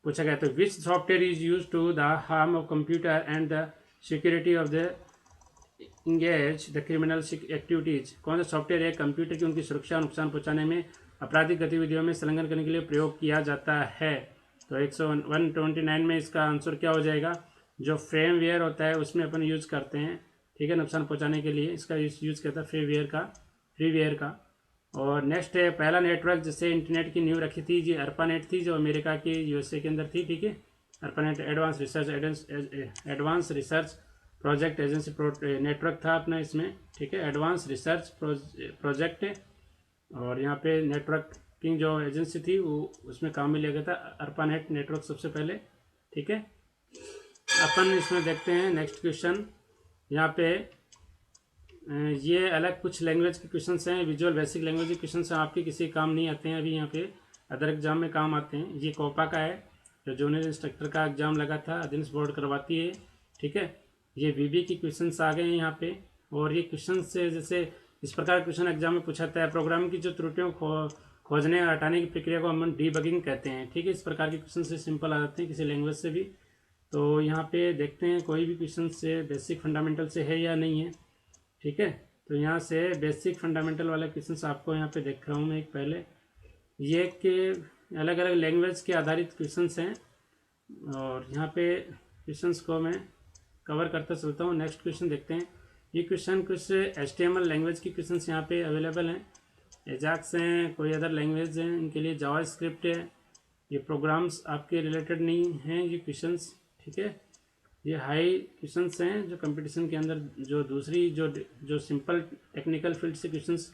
पूछा गया, तो which software is use to the harm of computer and the security of the engage the criminal activities, कौन सा सॉफ्टवेयर है कंप्यूटर की उनकी सुरक्षा और नुकसान पहुंचाने में आपराधिक गतिविधियों में संलग्न करने के लिए प्रयोग किया जाता है। तो 129 में इसका आंसर क्या हो जाएगा, जो फ्रेमवेयर होता है उसमें अपन यूज करते हैं, ठीक है, नुकसान पहुंचाने के लिए इसका यूज करता है फ्रीवेयर का। और नेक्स्ट है पहला नेटवर्क जिससे इंटरनेट की नींव रखी थी, जी अर्पानेट थी, जो अमेरिका के यूएसए के अंदर थी, ठीक है। ARPANET advance research project agency network था अपना इसमें, ठीक है, एडवांस रिसर्च प्रोजेक्ट। और यहाँ पे नेटवर्किंग जो एजेंसी थी वो उसमें काम में लिया गया था अर्पानेट नेटवर्क सबसे पहले, ठीक है। अपन इसमें देखते हैं नेक्स्ट क्वेश्चन। यहाँ पे ये अलग कुछ लैंग्वेज के क्वेश्चन हैं, विजुअल बेसिक लैंग्वेज के क्वेश्चन हैं, आपके किसी काम नहीं आते हैं अभी, यहाँ पे अदर एग्जाम में काम आते हैं। ये कोपा का है, जो जूनियर इंस्ट्रक्टर का एग्जाम लगा था, अधीनस्थ बोर्ड करवाती है, ठीक है। ये वीबी की क्वेश्चंस आ गए हैं यहाँ पे। और ये क्वेश्चन से जैसे इस प्रकार क्वेश्चन एग्जाम में पूछा जाता है, प्रोग्राम की जो त्रुटियों खोजने और हटाने की प्रक्रिया को हम डीबगिंग कहते हैं, ठीक है। इस प्रकार के क्वेश्चन से सिंपल आ जाते हैं किसी लैंग्वेज से भी। तो यहाँ पे देखते हैं कोई भी क्वेश्चन से बेसिक फंडामेंटल से है या नहीं है, ठीक है। तो यहाँ से बेसिक फंडामेंटल वाले क्वेश्चन आपको यहाँ पे देख रहा हूँ मैं एक पहले, ये कि अलग अलग लैंग्वेज के आधारित क्वेश्चंस हैं, और यहाँ पे क्वेश्चंस को मैं कवर करता चलता हूँ। नेक्स्ट क्वेश्चन देखते हैं। ये क्वेश्चन कुछ HTML लैंग्वेज की क्वेश्चंस यहाँ पे अवेलेबल हैं, एजाक्स हैं, कोई अदर लैंग्वेज हैं, इनके लिए जावा स्क्रिप्ट है। ये प्रोग्राम्स आपके रिलेटेड नहीं हैं ये क्वेश्चंस, ठीक है। ये हाई क्वेश्चंस हैं जो कंपटीशन के अंदर जो दूसरी जो सिंपल टेक्निकल फील्ड से क्वेश्चंस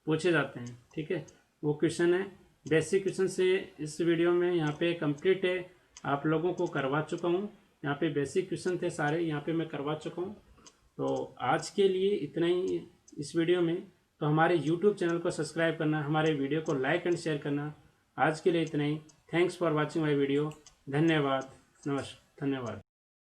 पूछे जाते हैं, ठीक है, वो क्वेश्चन है। बेसिक क्वेश्चन से इस वीडियो में यहाँ पे कंप्लीट है, आप लोगों को करवा चुका हूँ। यहाँ पे बेसिक क्वेश्चन थे सारे, यहाँ पे मैं करवा चुका हूँ। तो आज के लिए इतना ही इस वीडियो में। तो हमारे YouTube चैनल को सब्सक्राइब करना, हमारे वीडियो को लाइक एंड शेयर करना। आज के लिए इतना ही। Thanks for watching my video. धन्यवाद। धन्यवाद।